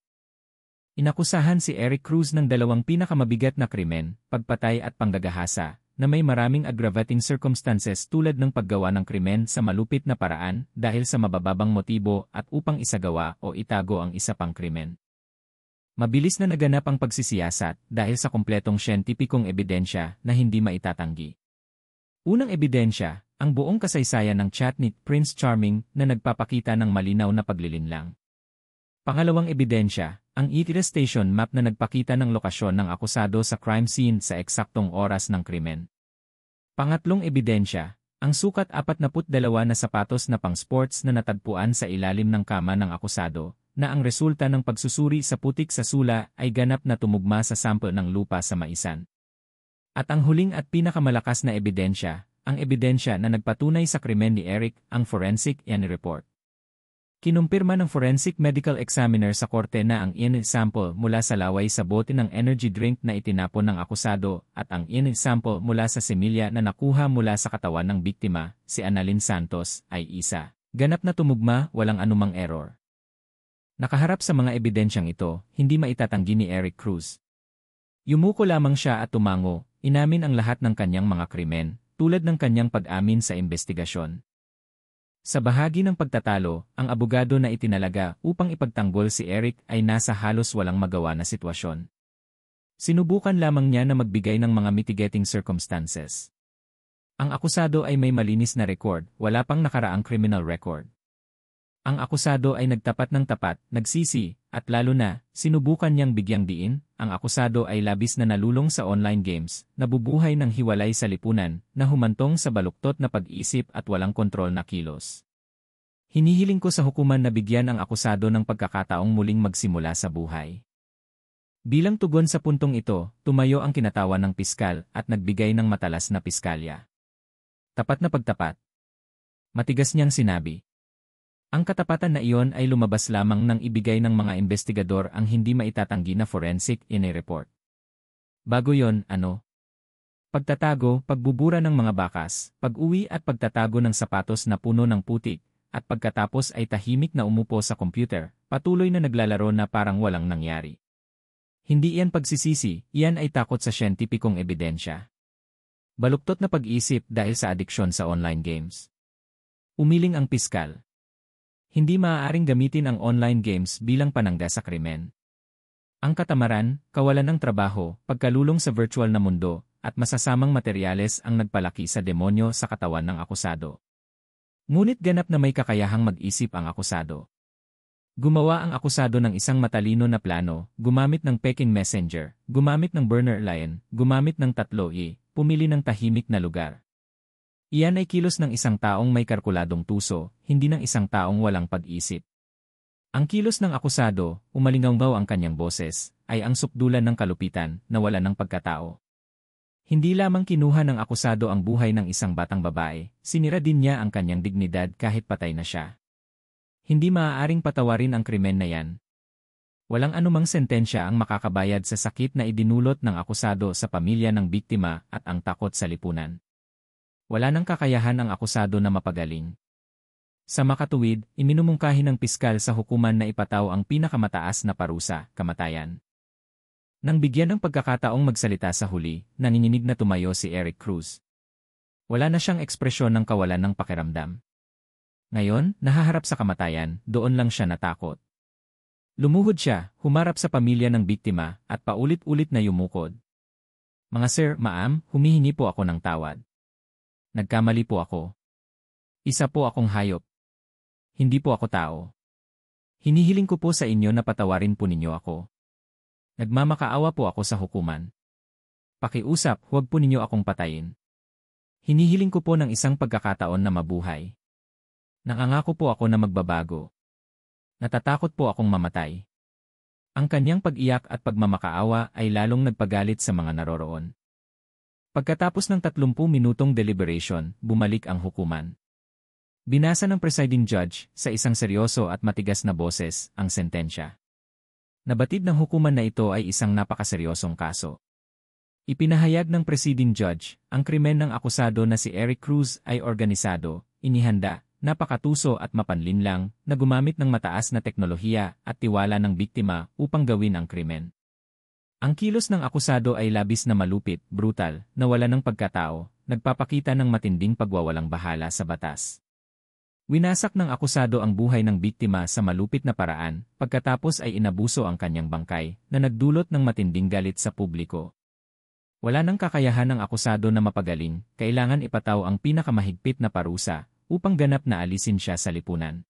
Inakusahan si Eric Cruz ng 2 pinakamabigat na krimen, pagpatay at panggagahasa, na may maraming aggravating circumstances tulad ng paggawa ng krimen sa malupit na paraan dahil sa mabababang motibo at upang isagawa o itago ang isa pang krimen. Mabilis na naganap ang pagsisiyasat dahil sa kumpletong siyentipikong ebidensya na hindi maitatanggi. Unang ebidensya, ang buong kasaysayan ng chat ni Prince Charming na nagpapakita ng malinaw na paglilinlang. Pangalawang ebidensya, ang ETS station map na nagpakita ng lokasyon ng akusado sa crime scene sa eksaktong oras ng krimen. Pangatlong ebidensya, Ang sukat 42 na sapatos na pang-sports na natagpuan sa ilalim ng kama ng akusado, na ang resulta ng pagsusuri sa putik sa sula ay ganap na tumugma sa sample ng lupa sa maisan. At ang huling at pinakamalakas na ebidensya, ang ebidensya na nagpatunay sa krimen ni Eric, ang forensic DNA report. Kinumpirma ng forensic medical examiner sa korte na ang DNA sample mula sa laway sa bote ng energy drink na itinapon ng akusado at ang DNA sample mula sa semilya na nakuha mula sa katawan ng biktima, si Annalyn Santos, ay isa. Ganap na tumugma, walang anumang error. Nakaharap sa mga ebidensyang ito, hindi maitatanggi ni Eric Cruz. Yumuko lamang siya at tumango, inamin ang lahat ng kanyang mga krimen, tulad ng kanyang pag-amin sa investigasyon. Sa bahagi ng pagtatalo, ang abogado na itinalaga upang ipagtanggol si Eric ay nasa halos walang magawa na sitwasyon. Sinubukan lamang niya na magbigay ng mga mitigating circumstances. Ang akusado ay may malinis na record, wala pang nakaraang criminal record. Ang akusado ay nagtapat ng tapat, nagsisi, at lalo na, sinubukan niyang bigyang diin, ang akusado ay labis na nalulong sa online games, nabubuhay ng hiwalay sa lipunan, na humantong sa baluktot na pag-isip at walang kontrol na kilos. Hinihiling ko sa hukuman na bigyan ang akusado ng pagkakataong muling magsimula sa buhay. Bilang tugon sa puntong ito, tumayo ang kinatawan ng piskal at nagbigay ng matalas na piskalya. Tapat na pagtapat. Matigas niyang sinabi. Ang katapatan na iyon ay lumabas lamang nang ibigay ng mga investigador ang hindi maitatanggi na forensic DNA report. Bago yon, ano? Pagtatago, pagbubura ng mga bakas, pag-uwi at pagtatago ng sapatos na puno ng putik, at pagkatapos ay tahimik na umupo sa computer, patuloy na naglalaro na parang walang nangyari. Hindi iyan pagsisisi, iyan ay takot sa siyentipikong ebidensya. Baluktot na pag-isip dahil sa adiksyon sa online games. Umiling ang piskal. Hindi maaaring gamitin ang online games bilang panangga sa krimen. Ang katamaran, kawalan ng trabaho, pagkalulong sa virtual na mundo, at masasamang materyales ang nagpalaki sa demonyo sa katawan ng akusado. Ngunit ganap na may kakayahang mag-isip ang akusado. Gumawa ang akusado ng isang matalino na plano, gumamit ng peking messenger, gumamit ng burner lion, gumamit ng 3E, pumili ng tahimik na lugar. Iyan ay kilos ng isang taong may kalkuladong tuso, hindi ng isang taong walang pag-isip. Ang kilos ng akusado, umalingangbaw ang kanyang boses, ay ang sukdulan ng kalupitan na wala ng pagkatao. Hindi lamang kinuha ng akusado ang buhay ng isang batang babae, sinira din niya ang kanyang dignidad kahit patay na siya. Hindi maaaring patawarin ang krimen na yan. Walang anumang sentensya ang makakabayad sa sakit na idinulot ng akusado sa pamilya ng biktima at ang takot sa lipunan. Wala nang kakayahan ang akusado na mapagaling. Sa makatuwid, iminumungkahi ng piskal sa hukuman na ipataw ang pinakamataas na parusa, kamatayan. Nang bigyan ng pagkakataong magsalita sa huli, nanginginig na tumayo si Eric Cruz. Wala na siyang ekspresyon ng kawalan ng pakiramdam. Ngayon, nahaharap sa kamatayan, doon lang siya natakot. Lumuhod siya, humarap sa pamilya ng biktima, at paulit-ulit na yumukod. Mga sir, ma'am, humihingi po ako ng tawad. Nagkamali po ako. Isa po akong hayop. Hindi po ako tao. Hinihiling ko po sa inyo na patawarin po ninyo ako. Nagmamakaawa po ako sa hukuman. Pakiusap, huwag po ninyo akong patayin. Hinihiling ko po ng isang pagkakataon na mabuhay. Nangangako po ako na magbabago. Natatakot po akong mamatay. Ang kanyang pag-iyak at pagmamakaawa ay lalong nagpagalit sa mga naroroon. Pagkatapos ng 30 minutong deliberation, bumalik ang hukuman. Binasa ng presiding judge, sa isang seryoso at matigas na boses, ang sentensya. Nabatid ng hukuman na ito ay isang napakaseryosong kaso. Ipinahayag ng presiding judge, ang krimen ng akusado na si Eric Cruz ay organisado, inihanda, napakatuso at mapanlinlang, na gumamit ng mataas na teknolohiya at tiwala ng biktima upang gawin ang krimen. Ang kilos ng akusado ay labis na malupit, brutal, na wala ng pagkatao, nagpapakita ng matinding pagwawalang bahala sa batas. Winasak ng akusado ang buhay ng biktima sa malupit na paraan, pagkatapos ay inabuso ang kanyang bangkay, na nagdulot ng matinding galit sa publiko. Wala nang kakayahan ng akusado na mapagaling, kailangan ipataw ang pinakamahigpit na parusa, upang ganap na alisin siya sa lipunan.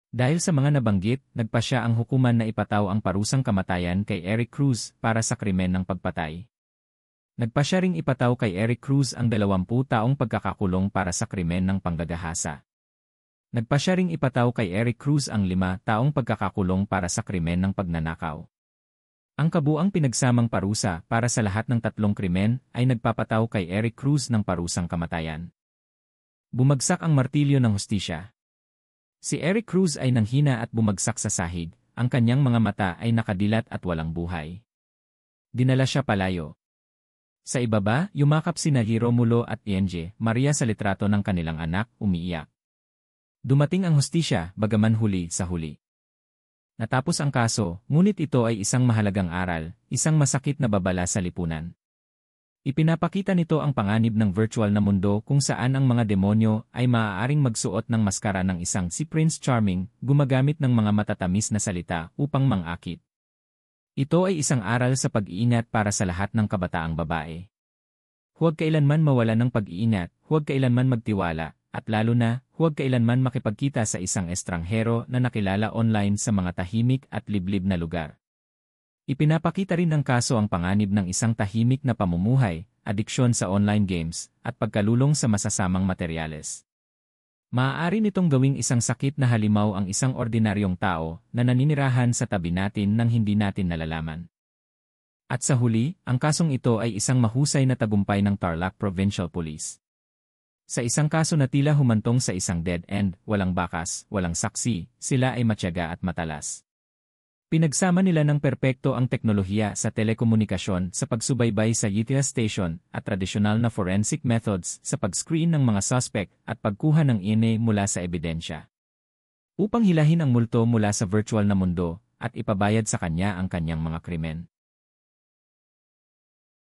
Dahil sa mga nabanggit, nagpasya ang hukuman na ipataw ang parusang kamatayan kay Eric Cruz para sa krimen ng pagpatay. Nagpasya ring ipataw kay Eric Cruz ang 20 taong pagkakakulong para sa krimen ng panggagahasa. Nagpasya ring ipataw kay Eric Cruz ang 5 taong pagkakakulong para sa krimen ng pagnanakaw. Ang kabuang pinagsamang parusa para sa lahat ng 3 krimen ay nagpapataw kay Eric Cruz ng parusang kamatayan. Bumagsak ang martilyo ng hustisya. Si Eric Cruz ay nanghina at bumagsak sa sahig, ang kanyang mga mata ay nakadilat at walang buhay. Dinala siya palayo. Sa ibaba, yumakap sina Romulo at Enje Maria sa litrato ng kanilang anak, umiiyak. Dumating ang hustisya, bagaman huli sa huli. Natapos ang kaso, ngunit ito ay isang mahalagang aral, isang masakit na babala sa lipunan. Ipinapakita nito ang panganib ng virtual na mundo kung saan ang mga demonyo ay maaaring magsuot ng maskara ng isang si Prince Charming, gumagamit ng mga matatamis na salita upang mangakit. Ito ay isang aral sa pag-iingat para sa lahat ng kabataang babae. Huwag kailanman mawala ng pag-iingat, huwag kailanman magtiwala, at lalo na, huwag kailanman makipagkita sa isang estranghero na nakilala online sa mga tahimik at liblib na lugar. Ipinapakita rin ng kaso ang panganib ng isang tahimik na pamumuhay, adiksyon sa online games, at pagkalulong sa masasamang materyales. Maaari nitong gawing isang sakit na halimaw ang isang ordinaryong tao na naninirahan sa tabi natin nang hindi natin nalalaman. At sa huli, ang kasong ito ay isang mahusay na tagumpay ng Tarlac Provincial Police. Sa isang kaso na tila humantong sa isang dead end, walang bakas, walang saksi, sila ay matyaga at matalas. Pinagsama nila ng perpekto ang teknolohiya sa telekomunikasyon sa pagsubaybay sa UTS station at tradisyonal na forensic methods sa pag-screen ng mga suspect at pagkuha ng DNA mula sa ebidensya. Upang hilahin ang multo mula sa virtual na mundo at ipabayad sa kanya ang kanyang mga krimen.